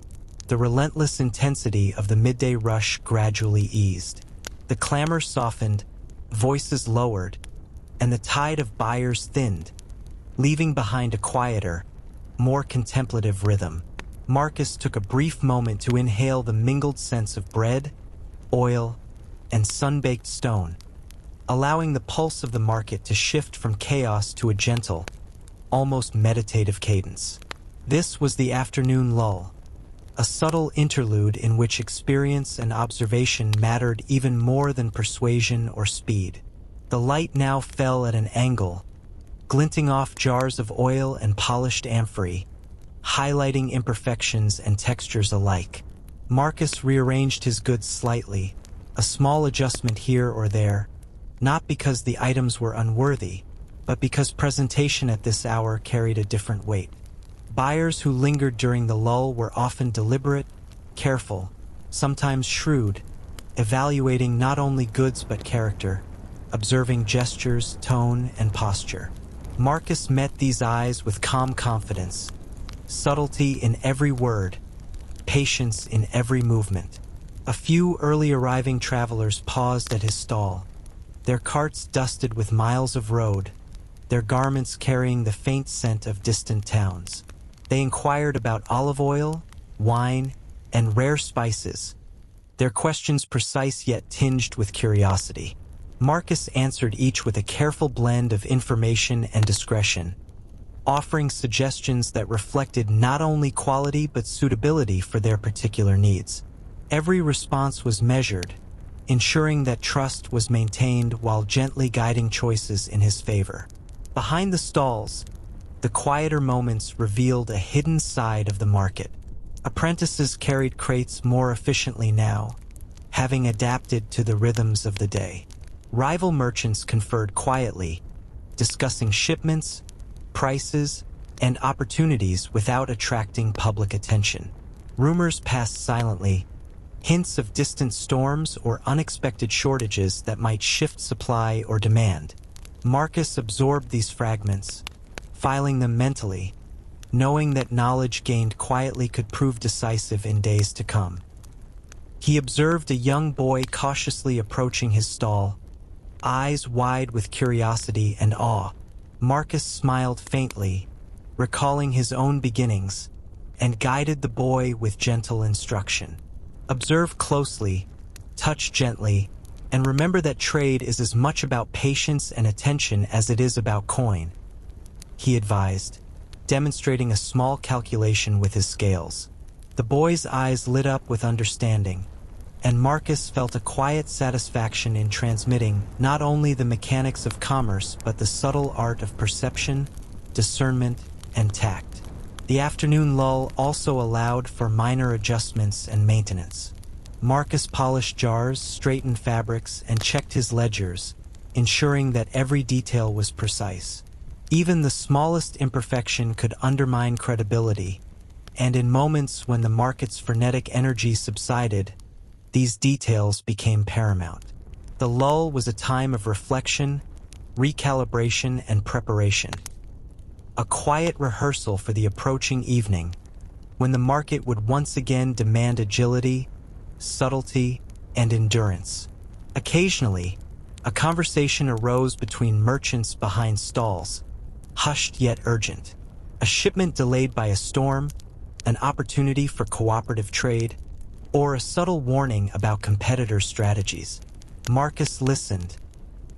the relentless intensity of the midday rush gradually eased. The clamor softened, voices lowered, and the tide of buyers thinned, leaving behind a quieter, more contemplative rhythm. Marcus took a brief moment to inhale the mingled scents of bread, oil, and sun-baked stone, allowing the pulse of the market to shift from chaos to a gentle, almost meditative cadence. This was the afternoon lull, a subtle interlude in which experience and observation mattered even more than persuasion or speed. The light now fell at an angle, glinting off jars of oil and polished amphory, highlighting imperfections and textures alike. Marcus rearranged his goods slightly, a small adjustment here or there, not because the items were unworthy, but because presentation at this hour carried a different weight. Buyers who lingered during the lull were often deliberate, careful, sometimes shrewd, evaluating not only goods but character, observing gestures, tone, and posture. Marcus met these eyes with calm confidence, subtlety in every word, patience in every movement. A few early arriving travelers paused at his stall, their carts dusted with miles of road, their garments carrying the faint scent of distant towns. They inquired about olive oil, wine, and rare spices, their questions precise yet tinged with curiosity. Marcus answered each with a careful blend of information and discretion, offering suggestions that reflected not only quality but suitability for their particular needs. Every response was measured, ensuring that trust was maintained while gently guiding choices in his favor. Behind the stalls, the quieter moments revealed a hidden side of the market. Apprentices carried crates more efficiently now, having adapted to the rhythms of the day. Rival merchants conferred quietly, discussing shipments, prices, and opportunities without attracting public attention. Rumors passed silently, hints of distant storms or unexpected shortages that might shift supply or demand. Marcus absorbed these fragments, filing them mentally, knowing that knowledge gained quietly could prove decisive in days to come. He observed a young boy cautiously approaching his stall, eyes wide with curiosity and awe. Marcus smiled faintly, recalling his own beginnings, and guided the boy with gentle instruction. Observe closely, touch gently, and remember that trade is as much about patience and attention as it is about coin, he advised, demonstrating a small calculation with his scales. The boy's eyes lit up with understanding, and Marcus felt a quiet satisfaction in transmitting not only the mechanics of commerce but the subtle art of perception, discernment, and tact. The afternoon lull also allowed for minor adjustments and maintenance. Marcus polished jars, straightened fabrics, and checked his ledgers, ensuring that every detail was precise. Even the smallest imperfection could undermine credibility, and in moments when the market's frenetic energy subsided, these details became paramount. The lull was a time of reflection, recalibration, and preparation. A quiet rehearsal for the approaching evening, when the market would once again demand agility, subtlety, and endurance. Occasionally, a conversation arose between merchants behind stalls, hushed yet urgent. A shipment delayed by a storm, an opportunity for cooperative trade, or a subtle warning about competitor strategies. Marcus listened,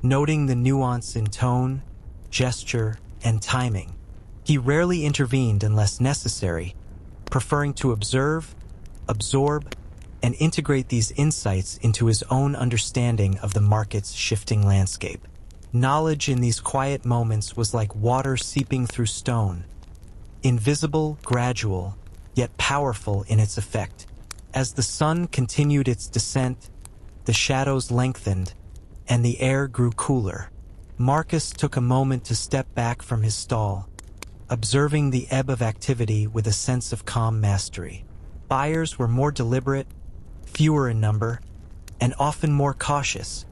noting the nuance in tone, gesture, and timing. He rarely intervened unless necessary, preferring to observe, absorb, and integrate these insights into his own understanding of the market's shifting landscape. Knowledge in these quiet moments was like water seeping through stone, invisible, gradual, yet powerful in its effect. As the sun continued its descent, the shadows lengthened, and the air grew cooler. Marcus took a moment to step back from his stall, observing the ebb of activity with a sense of calm mastery. Buyers were more deliberate, fewer in number, and often more cautious,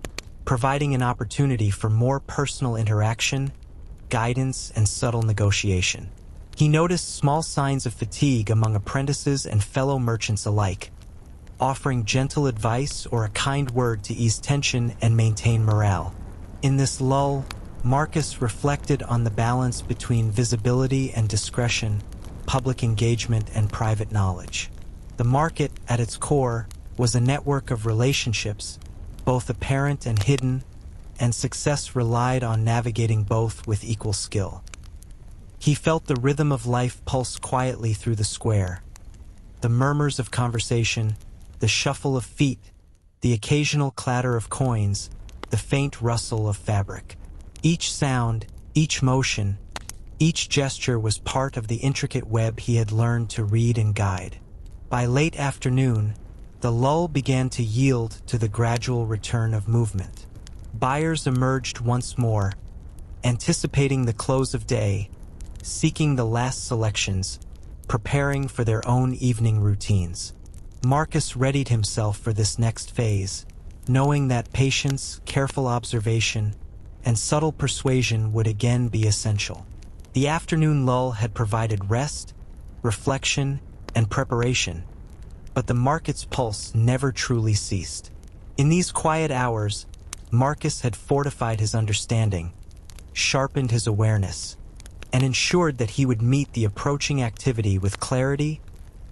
providing an opportunity for more personal interaction, guidance, and subtle negotiation. He noticed small signs of fatigue among apprentices and fellow merchants alike, offering gentle advice or a kind word to ease tension and maintain morale. In this lull, Marcus reflected on the balance between visibility and discretion, public engagement and private knowledge. The market, at its core, was a network of relationships, both apparent and hidden, and success relied on navigating both with equal skill. He felt the rhythm of life pulse quietly through the square. The murmurs of conversation, the shuffle of feet, the occasional clatter of coins, the faint rustle of fabric. Each sound, each motion, each gesture was part of the intricate web he had learned to read and guide. By late afternoon, the lull began to yield to the gradual return of movement. Buyers emerged once more, anticipating the close of day, seeking the last selections, preparing for their own evening routines. Marcus readied himself for this next phase, knowing that patience, careful observation, and subtle persuasion would again be essential. The afternoon lull had provided rest, reflection, and preparation, but the market's pulse never truly ceased. In these quiet hours, Marcus had fortified his understanding, sharpened his awareness, and ensured that he would meet the approaching activity with clarity,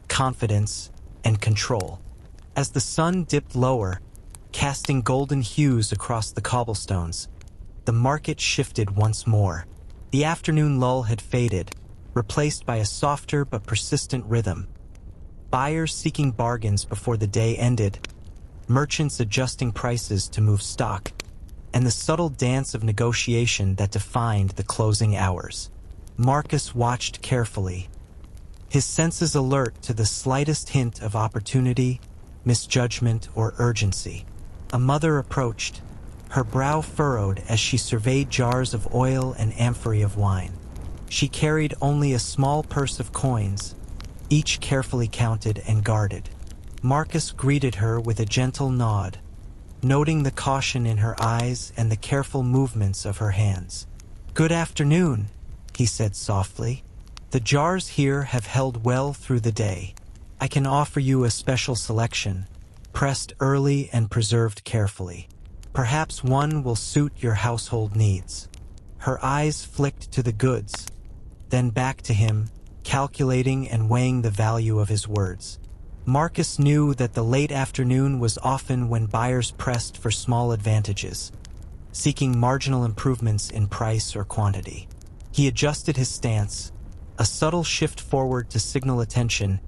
confidence, and control. As the sun dipped lower, casting golden hues across the cobblestones, the market shifted once more. The afternoon lull had faded, replaced by a softer but persistent rhythm. Buyers seeking bargains before the day ended, merchants adjusting prices to move stock, and the subtle dance of negotiation that defined the closing hours. Marcus watched carefully, his senses alert to the slightest hint of opportunity, misjudgment, or urgency. A mother approached, her brow furrowed as she surveyed jars of oil and amphorae of wine. She carried only a small purse of coins, each carefully counted and guarded. Marcus greeted her with a gentle nod, noting the caution in her eyes and the careful movements of her hands. "Good afternoon," he said softly. "The jars here have held well through the day. I can offer you a special selection, pressed early and preserved carefully. Perhaps one will suit your household needs." Her eyes flicked to the goods, then back to him, calculating and weighing the value of his words. Marcus knew that the late afternoon was often when buyers pressed for small advantages, seeking marginal improvements in price or quantity. He adjusted his stance, a subtle shift forward to signal attention,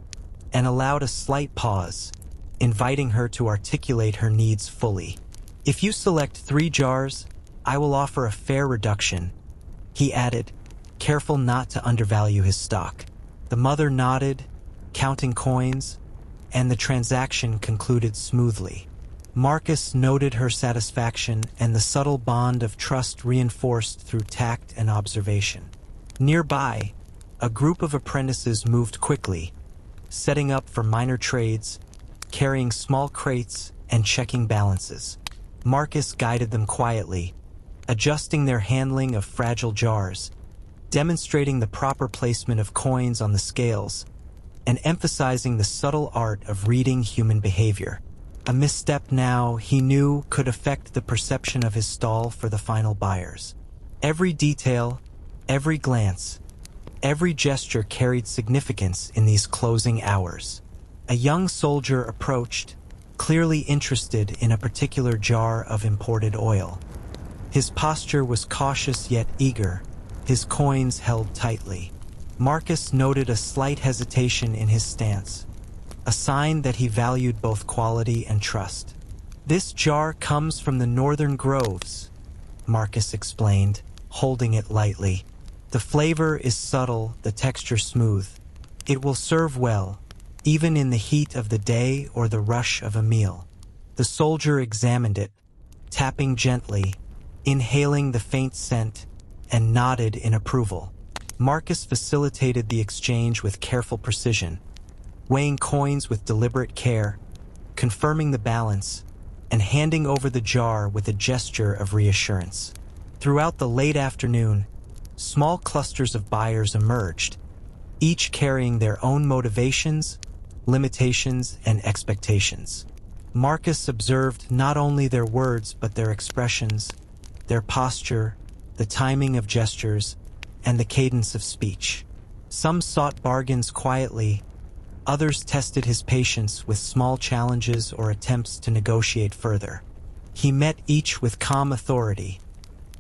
and allowed a slight pause, inviting her to articulate her needs fully. "If you select 3 jars, I will offer a fair reduction," he added, careful not to undervalue his stock. The mother nodded, counting coins, and the transaction concluded smoothly. Marcus noted her satisfaction and the subtle bond of trust reinforced through tact and observation. Nearby, a group of apprentices moved quickly, setting up for minor trades, carrying small crates and checking balances. Marcus guided them quietly, adjusting their handling of fragile jars, demonstrating the proper placement of coins on the scales, and emphasizing the subtle art of reading human behavior. A misstep now, he knew, could affect the perception of his stall for the final buyers. Every detail, every glance, every gesture carried significance in these closing hours. A young soldier approached, clearly interested in a particular jar of imported oil. His posture was cautious yet eager, his coins held tightly. Marcus noted a slight hesitation in his stance, a sign that he valued both quality and trust. "This jar comes from the northern groves," Marcus explained, holding it lightly. "The flavor is subtle, the texture smooth. It will serve well, even in the heat of the day or the rush of a meal." The soldier examined it, tapping gently, inhaling the faint scent, and nodded in approval. Marcus facilitated the exchange with careful precision, weighing coins with deliberate care, confirming the balance, and handing over the jar with a gesture of reassurance. Throughout the late afternoon, small clusters of buyers emerged, each carrying their own motivations, limitations, and expectations. Marcus observed not only their words but their expressions, their posture, the timing of gestures, and the cadence of speech. Some sought bargains quietly, others tested his patience with small challenges or attempts to negotiate further. He met each with calm authority,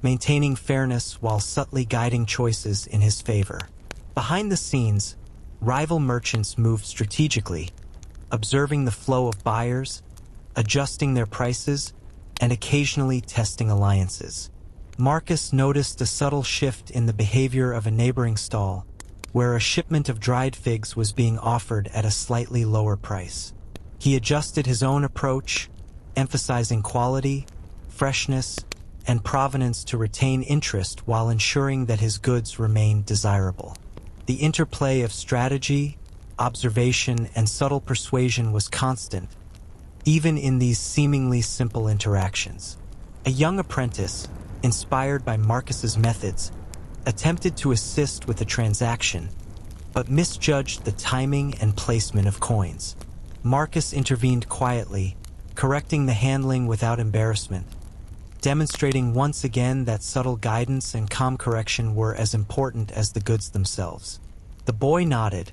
maintaining fairness while subtly guiding choices in his favor. Behind the scenes, rival merchants moved strategically, observing the flow of buyers, adjusting their prices, and occasionally testing alliances. Marcus noticed a subtle shift in the behavior of a neighboring stall, where a shipment of dried figs was being offered at a slightly lower price. He adjusted his own approach, emphasizing quality, freshness, and provenance to retain interest while ensuring that his goods remained desirable. The interplay of strategy, observation, and subtle persuasion was constant, even in these seemingly simple interactions. A young apprentice, inspired by Marcus's methods, attempted to assist with the transaction, but misjudged the timing and placement of coins. Marcus intervened quietly, correcting the handling without embarrassment, demonstrating once again that subtle guidance and calm correction were as important as the goods themselves. The boy nodded,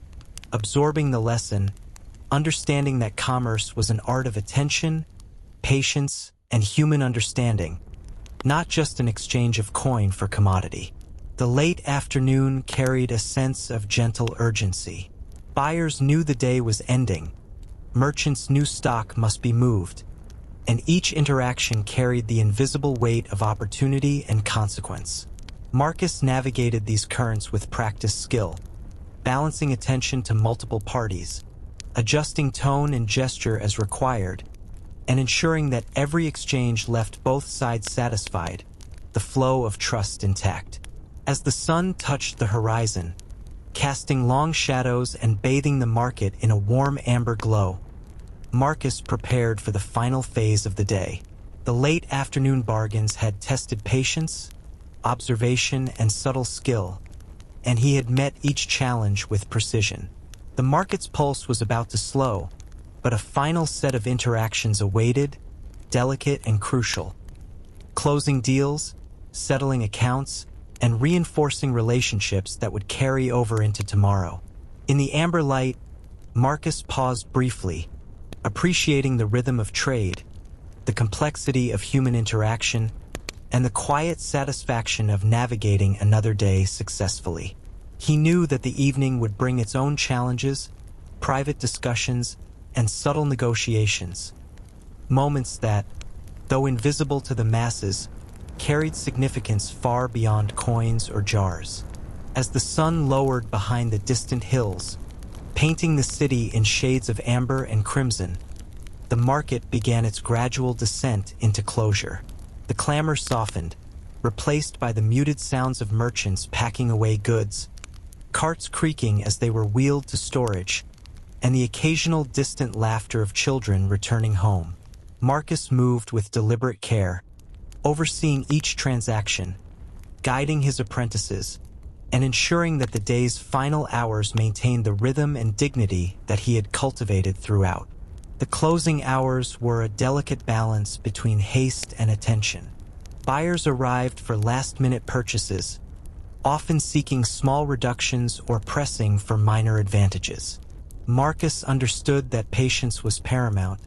absorbing the lesson, understanding that commerce was an art of attention, patience, and human understanding, not just an exchange of coin for commodity. The late afternoon carried a sense of gentle urgency. Buyers knew the day was ending, merchants knew stock must be moved, and each interaction carried the invisible weight of opportunity and consequence. Marcus navigated these currents with practiced skill, balancing attention to multiple parties, adjusting tone and gesture as required, and ensuring that every exchange left both sides satisfied, the flow of trust intact. As the sun touched the horizon, casting long shadows and bathing the market in a warm amber glow, Marcus prepared for the final phase of the day. The late afternoon bargains had tested patience, observation, and subtle skill, and he had met each challenge with precision. The market's pulse was about to slow, but a final set of interactions awaited, delicate and crucial. Closing deals, settling accounts, and reinforcing relationships that would carry over into tomorrow. In the amber light, Marcus paused briefly, appreciating the rhythm of trade, the complexity of human interaction, and the quiet satisfaction of navigating another day successfully. He knew that the evening would bring its own challenges, private discussions, and subtle negotiations, moments that, though invisible to the masses, carried significance far beyond coins or jars. As the sun lowered behind the distant hills, painting the city in shades of amber and crimson, the market began its gradual descent into closure. The clamor softened, replaced by the muted sounds of merchants packing away goods, carts creaking as they were wheeled to storage, and the occasional distant laughter of children returning home. Marcus moved with deliberate care, overseeing each transaction, guiding his apprentices, and ensuring that the day's final hours maintained the rhythm and dignity that he had cultivated throughout. The closing hours were a delicate balance between haste and attention. Buyers arrived for last-minute purchases, often seeking small reductions or pressing for minor advantages. Marcus understood that patience was paramount,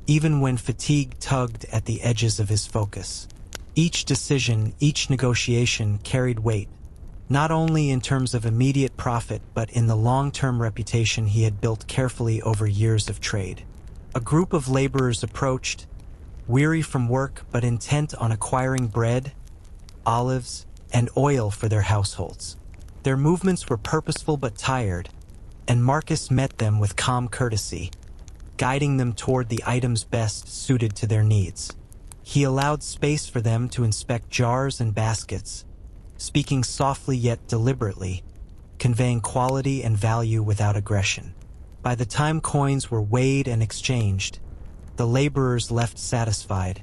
even when fatigue tugged at the edges of his focus. Each decision, each negotiation carried weight, not only in terms of immediate profit but in the long-term reputation he had built carefully over years of trade. A group of laborers approached, weary from work but intent on acquiring bread, olives, and oil for their households. Their movements were purposeful but tired, and Marcus met them with calm courtesy, guiding them toward the items best suited to their needs. He allowed space for them to inspect jars and baskets, speaking softly yet deliberately, conveying quality and value without aggression. By the time coins were weighed and exchanged, the laborers left satisfied,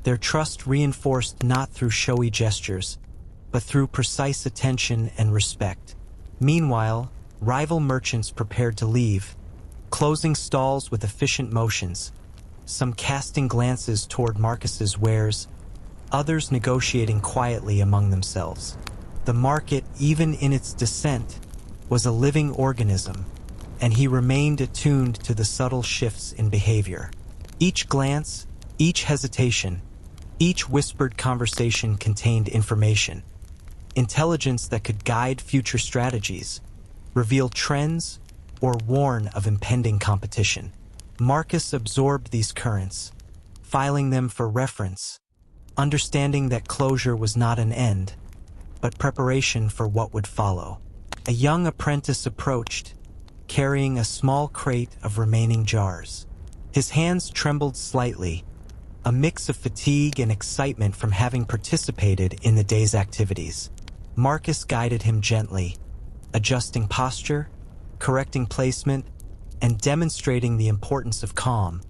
their trust reinforced not through showy gestures, but through precise attention and respect. Meanwhile, rival merchants prepared to leave, closing stalls with efficient motions, some casting glances toward Marcus's wares, others negotiating quietly among themselves. The market, even in its descent, was a living organism, and he remained attuned to the subtle shifts in behavior. Each glance, each hesitation, each whispered conversation contained information, intelligence that could guide future strategies, reveal trends, or warn of impending competition. Marcus absorbed these currents, filing them for reference, understanding that closure was not an end, but preparation for what would follow. A young apprentice approached, carrying a small crate of remaining jars. His hands trembled slightly, a mix of fatigue and excitement from having participated in the day's activities. Marcus guided him gently, adjusting posture, correcting placement, and demonstrating the importance of calm,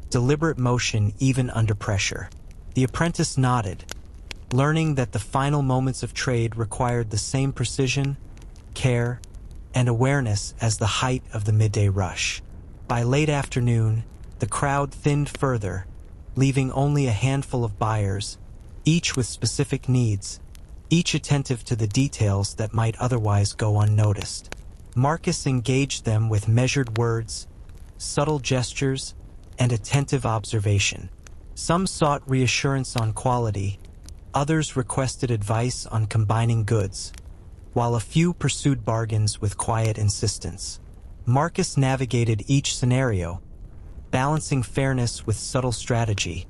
deliberate motion even under pressure. The apprentice nodded, learning that the final moments of trade required the same precision, care, and awareness as the height of the midday rush. By late afternoon, the crowd thinned further, leaving only a handful of buyers, each with specific needs, each attentive to the details that might otherwise go unnoticed. Marcus engaged them with measured words, subtle gestures, and attentive observation. Some sought reassurance on quality, others requested advice on combining goods, while a few pursued bargains with quiet insistence. Marcus navigated each scenario, balancing fairness with subtle strategy,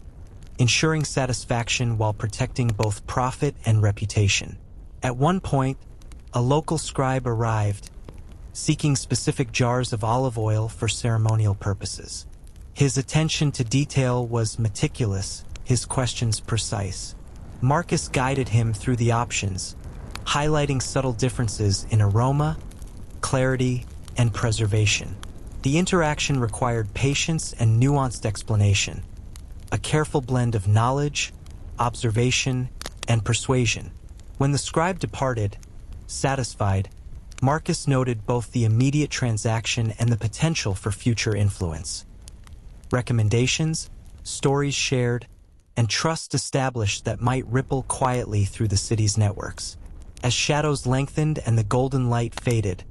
ensuring satisfaction while protecting both profit and reputation. At one point, a local scribe arrived, seeking specific jars of olive oil for ceremonial purposes. His attention to detail was meticulous, his questions precise. Marcus guided him through the options, highlighting subtle differences in aroma, clarity, and preservation. The interaction required patience and nuanced explanation, a careful blend of knowledge, observation, and persuasion. When the scribe departed, satisfied, Marcus noted both the immediate transaction and the potential for future influence. Recommendations, stories shared, and trust established that might ripple quietly through the city's networks. As shadows lengthened and the golden light faded,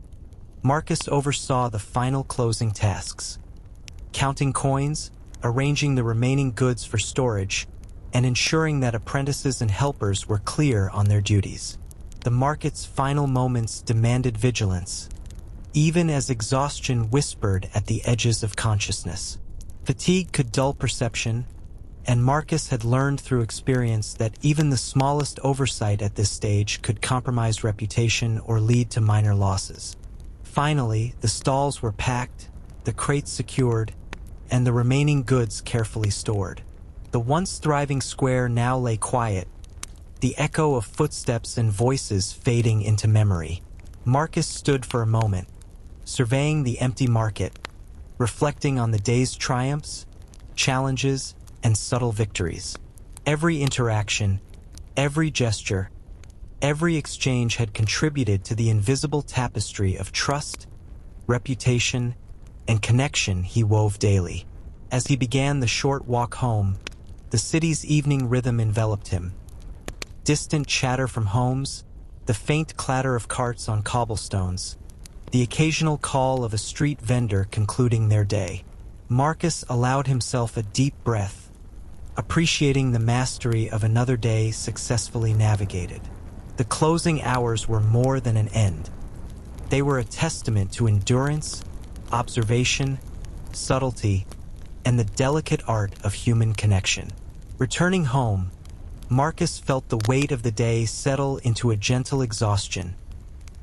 Marcus oversaw the final closing tasks, counting coins, arranging the remaining goods for storage, and ensuring that apprentices and helpers were clear on their duties. The market's final moments demanded vigilance, even as exhaustion whispered at the edges of consciousness. Fatigue could dull perception, and Marcus had learned through experience that even the smallest oversight at this stage could compromise reputation or lead to minor losses. Finally, the stalls were packed, the crates secured, and the remaining goods carefully stored. The once thriving square now lay quiet, the echo of footsteps and voices fading into memory. Marcus stood for a moment, surveying the empty market, reflecting on the day's triumphs, challenges, and subtle victories. Every interaction, every gesture, every exchange had contributed to the invisible tapestry of trust, reputation, and connection he wove daily. As he began the short walk home, the city's evening rhythm enveloped him. Distant chatter from homes, the faint clatter of carts on cobblestones, the occasional call of a street vendor concluding their day. Marcus allowed himself a deep breath, appreciating the mastery of another day successfully navigated. The closing hours were more than an end. They were a testament to endurance, observation, subtlety, and the delicate art of human connection. Returning home, Marcus felt the weight of the day settle into a gentle exhaustion,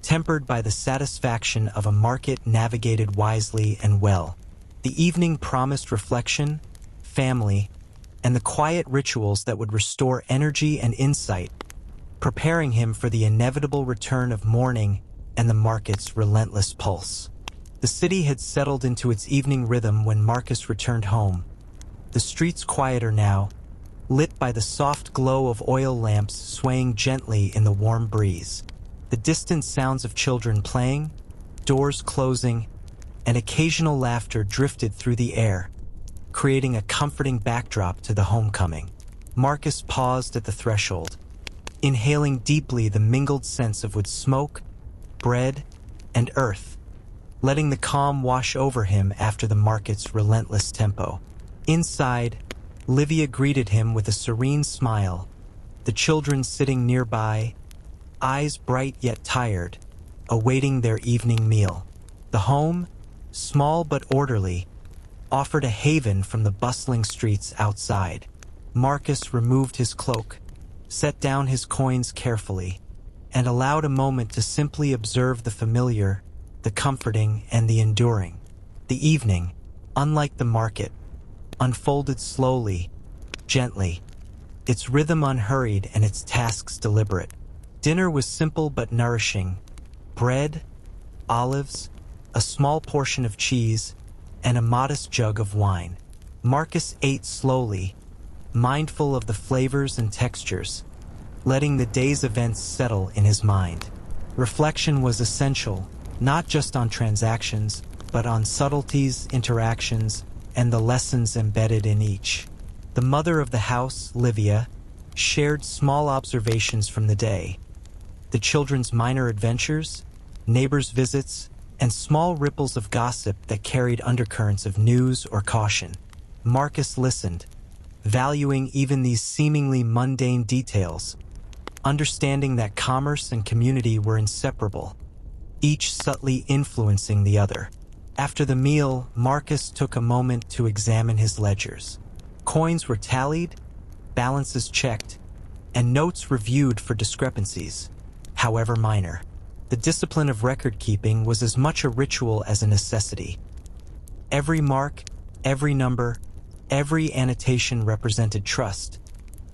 tempered by the satisfaction of a market navigated wisely and well. The evening promised reflection, family, and the quiet rituals that would restore energy and insight, preparing him for the inevitable return of morning and the market's relentless pulse. The city had settled into its evening rhythm when Marcus returned home. The streets quieter now, lit by the soft glow of oil lamps swaying gently in the warm breeze. The distant sounds of children playing, doors closing, and occasional laughter drifted through the air, creating a comforting backdrop to the homecoming. Marcus paused at the threshold, inhaling deeply the mingled scents of wood smoke, bread, and earth, letting the calm wash over him after the market's relentless tempo. Inside, Livia greeted him with a serene smile, the children sitting nearby, eyes bright yet tired, awaiting their evening meal. The home, small but orderly, offered a haven from the bustling streets outside. Marcus removed his cloak, set down his coins carefully, and allowed a moment to simply observe the familiar, the comforting, and the enduring. The evening, unlike the market, unfolded slowly, gently, its rhythm unhurried and its tasks deliberate. Dinner was simple but nourishing: bread, olives, a small portion of cheese, and a modest jug of wine. Marcus ate slowly, mindful of the flavors and textures, letting the day's events settle in his mind. Reflection was essential, not just on transactions, but on subtleties, interactions, and the lessons embedded in each. The mother of the house, Livia, shared small observations from the day: the children's minor adventures, neighbors' visits, and small ripples of gossip that carried undercurrents of news or caution. Marcus listened, valuing even these seemingly mundane details, understanding that commerce and community were inseparable, each subtly influencing the other. After the meal, Marcus took a moment to examine his ledgers. Coins were tallied, balances checked, and notes reviewed for discrepancies, however minor. The discipline of record-keeping was as much a ritual as a necessity. Every mark, every number, every annotation represented trust.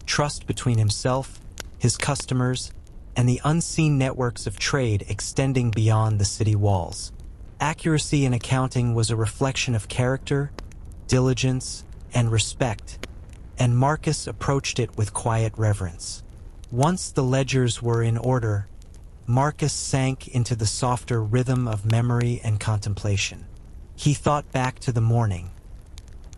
Trust between himself, his customers, and the unseen networks of trade extending beyond the city walls. Accuracy in accounting was a reflection of character, diligence, and respect, and Marcus approached it with quiet reverence. Once the ledgers were in order, Marcus sank into the softer rhythm of memory and contemplation. He thought back to the morning,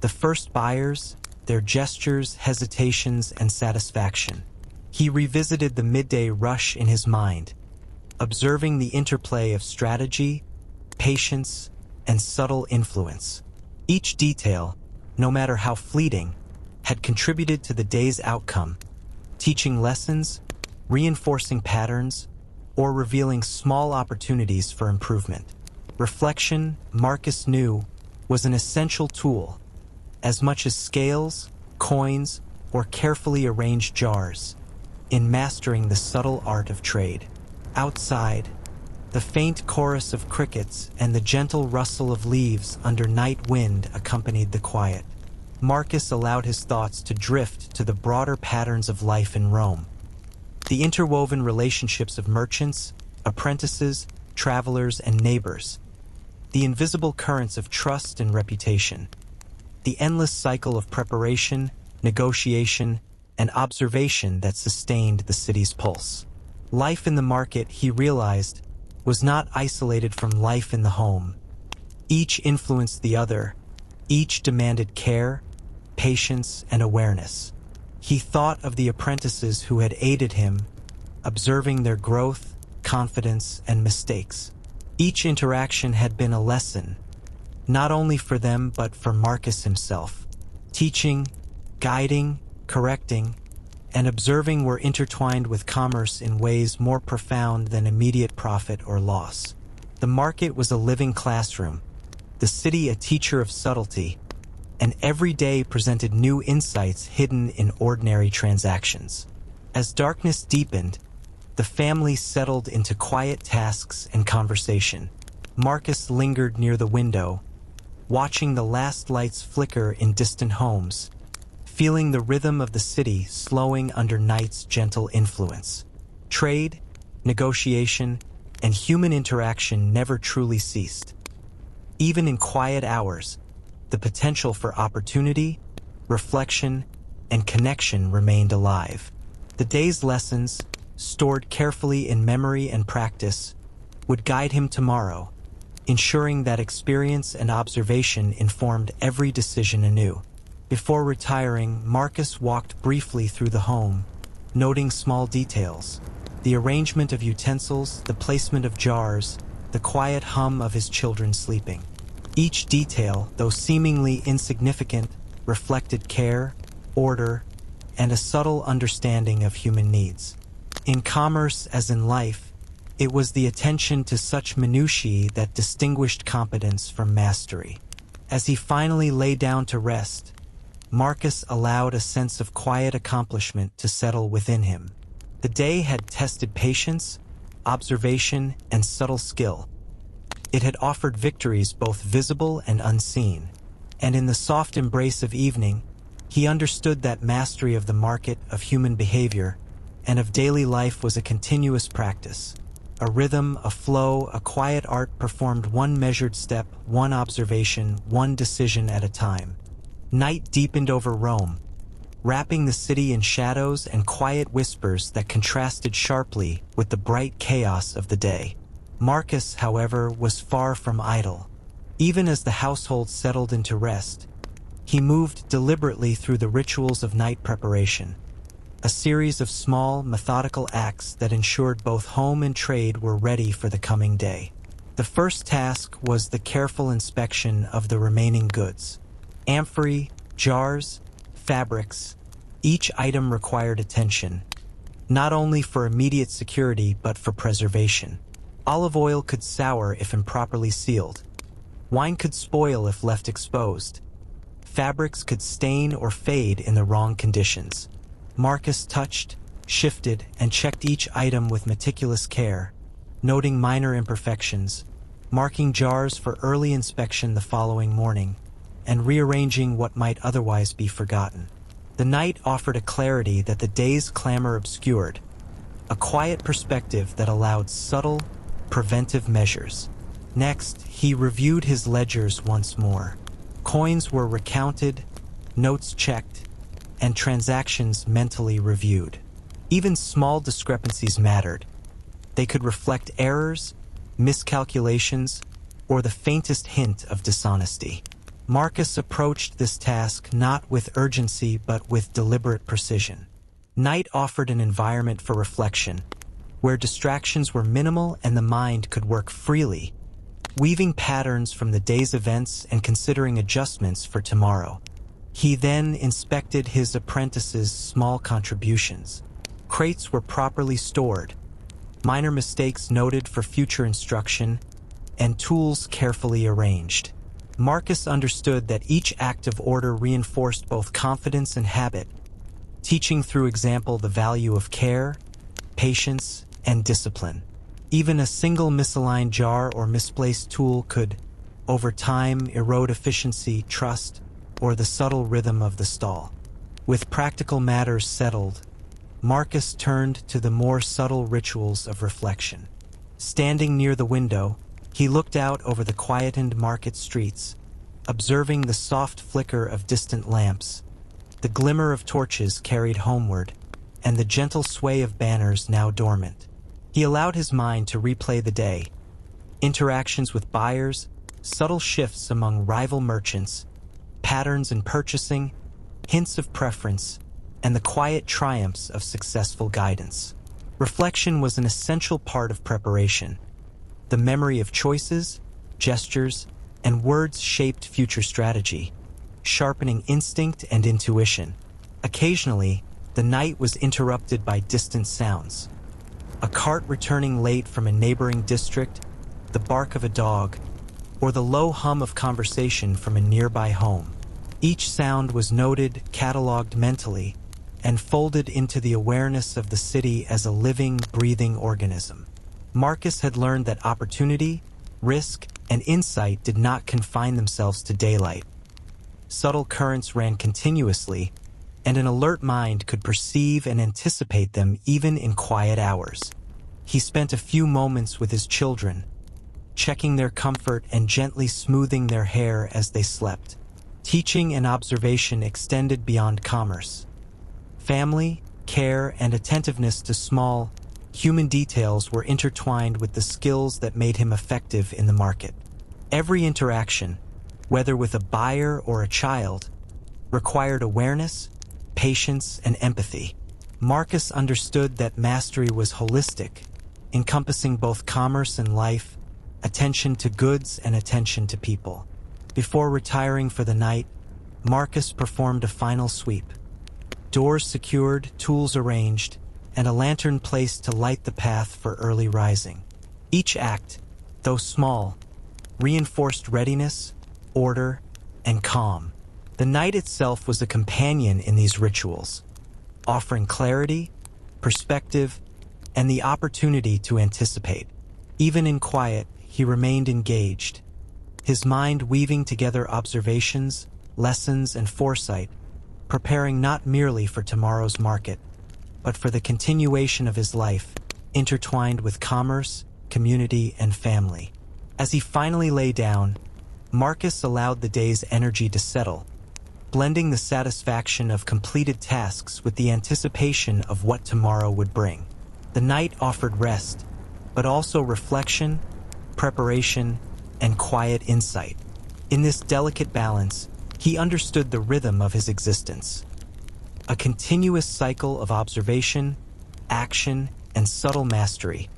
the first buyers, their gestures, hesitations, and satisfaction. He revisited the midday rush in his mind, observing the interplay of strategy, patience, and subtle influence. Each detail, no matter how fleeting, had contributed to the day's outcome, teaching lessons, reinforcing patterns, or revealing small opportunities for improvement. Reflection, Marcus knew, was an essential tool, as much as scales, coins, or carefully arranged jars, in mastering the subtle art of trade. Outside, the faint chorus of crickets and the gentle rustle of leaves under night wind accompanied the quiet. Marcus allowed his thoughts to drift to the broader patterns of life in Rome. The interwoven relationships of merchants, apprentices, travelers, and neighbors. The invisible currents of trust and reputation. The endless cycle of preparation, negotiation, and observation that sustained the city's pulse. Life in the market, he realized, was not isolated from life in the home. Each influenced the other. Each demanded care, patience, and awareness. He thought of the apprentices who had aided him, observing their growth, confidence, and mistakes. Each interaction had been a lesson, not only for them but for Marcus himself. Teaching, guiding, correcting, and observing were intertwined with commerce in ways more profound than immediate profit or loss. The market was a living classroom, the city a teacher of subtlety, and every day presented new insights hidden in ordinary transactions. As darkness deepened, the family settled into quiet tasks and conversation. Marcus lingered near the window, watching the last lights flicker in distant homes, feeling the rhythm of the city slowing under night's gentle influence. Trade, negotiation, and human interaction never truly ceased. Even in quiet hours, the potential for opportunity, reflection, and connection remained alive. The day's lessons, stored carefully in memory and practice, would guide him tomorrow, ensuring that experience and observation informed every decision anew. Before retiring, Marcus walked briefly through the home, noting small details: the arrangement of utensils, the placement of jars, the quiet hum of his children sleeping. Each detail, though seemingly insignificant, reflected care, order, and a subtle understanding of human needs. In commerce as in life, it was the attention to such minutiae that distinguished competence from mastery. As he finally lay down to rest, Marcus allowed a sense of quiet accomplishment to settle within him. The day had tested patience, observation, and subtle skill. It had offered victories both visible and unseen, and in the soft embrace of evening, he understood that mastery of the market, of human behavior, and of daily life was a continuous practice. A rhythm, a flow, a quiet art performed one measured step, one observation, one decision at a time. Night deepened over Rome, wrapping the city in shadows and quiet whispers that contrasted sharply with the bright chaos of the day. Marcus, however, was far from idle. Even as the household settled into rest, he moved deliberately through the rituals of night preparation, a series of small, methodical acts that ensured both home and trade were ready for the coming day. The first task was the careful inspection of the remaining goods. Amphorae, jars, fabrics, each item required attention, not only for immediate security but for preservation. Olive oil could sour if improperly sealed. Wine could spoil if left exposed. Fabrics could stain or fade in the wrong conditions. Marcus touched, shifted, and checked each item with meticulous care, noting minor imperfections, marking jars for early inspection the following morning, and rearranging what might otherwise be forgotten. The night offered a clarity that the day's clamor obscured, a quiet perspective that allowed subtle, preventive measures. Next, he reviewed his ledgers once more. Coins were recounted, notes checked, and transactions mentally reviewed. Even small discrepancies mattered. They could reflect errors, miscalculations, or the faintest hint of dishonesty. Marcus approached this task not with urgency but with deliberate precision. Night offered an environment for reflection, where distractions were minimal and the mind could work freely, weaving patterns from the day's events and considering adjustments for tomorrow. He then inspected his apprentices' small contributions. Crates were properly stored, minor mistakes noted for future instruction, and tools carefully arranged. Marcus understood that each act of order reinforced both confidence and habit, teaching through example the value of care, patience, and discipline. Even a single misaligned jar or misplaced tool could, over time, erode efficiency, trust, or the subtle rhythm of the stall. With practical matters settled, Marcus turned to the more subtle rituals of reflection. Standing near the window, he looked out over the quietened market streets, observing the soft flicker of distant lamps, the glimmer of torches carried homeward, and the gentle sway of banners now dormant. He allowed his mind to replay the day, interactions with buyers, subtle shifts among rival merchants, patterns in purchasing, hints of preference, and the quiet triumphs of successful guidance. Reflection was an essential part of preparation. The memory of choices, gestures, and words shaped future strategy, sharpening instinct and intuition. Occasionally, the night was interrupted by distant sounds. A cart returning late from a neighboring district, the bark of a dog, or the low hum of conversation from a nearby home. Each sound was noted, catalogued mentally, and folded into the awareness of the city as a living, breathing organism. Marcus had learned that opportunity, risk, and insight did not confine themselves to daylight. Subtle currents ran continuously, and an alert mind could perceive and anticipate them even in quiet hours. He spent a few moments with his children, checking their comfort and gently smoothing their hair as they slept. Teaching and observation extended beyond commerce. Family, care, and attentiveness to small, human details were intertwined with the skills that made him effective in the market. Every interaction, whether with a buyer or a child, required awareness, patience, and empathy. Marcus understood that mastery was holistic, encompassing both commerce and life, attention to goods and attention to people. Before retiring for the night, Marcus performed a final sweep. Doors secured, tools arranged, and a lantern placed to light the path for early rising. Each act, though small, reinforced readiness, order, and calm. The night itself was a companion in these rituals, offering clarity, perspective, and the opportunity to anticipate. Even in quiet, he remained engaged, his mind weaving together observations, lessons, and foresight, preparing not merely for tomorrow's market, but for the continuation of his life, intertwined with commerce, community, and family. As he finally lay down, Marcus allowed the day's energy to settle, blending the satisfaction of completed tasks with the anticipation of what tomorrow would bring. The night offered rest, but also reflection, preparation, and quiet insight. In this delicate balance, he understood the rhythm of his existence, a continuous cycle of observation, action, and subtle mastery,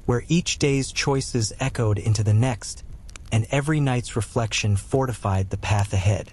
where each day's choices echoed into the next, and every night's reflection fortified the path ahead.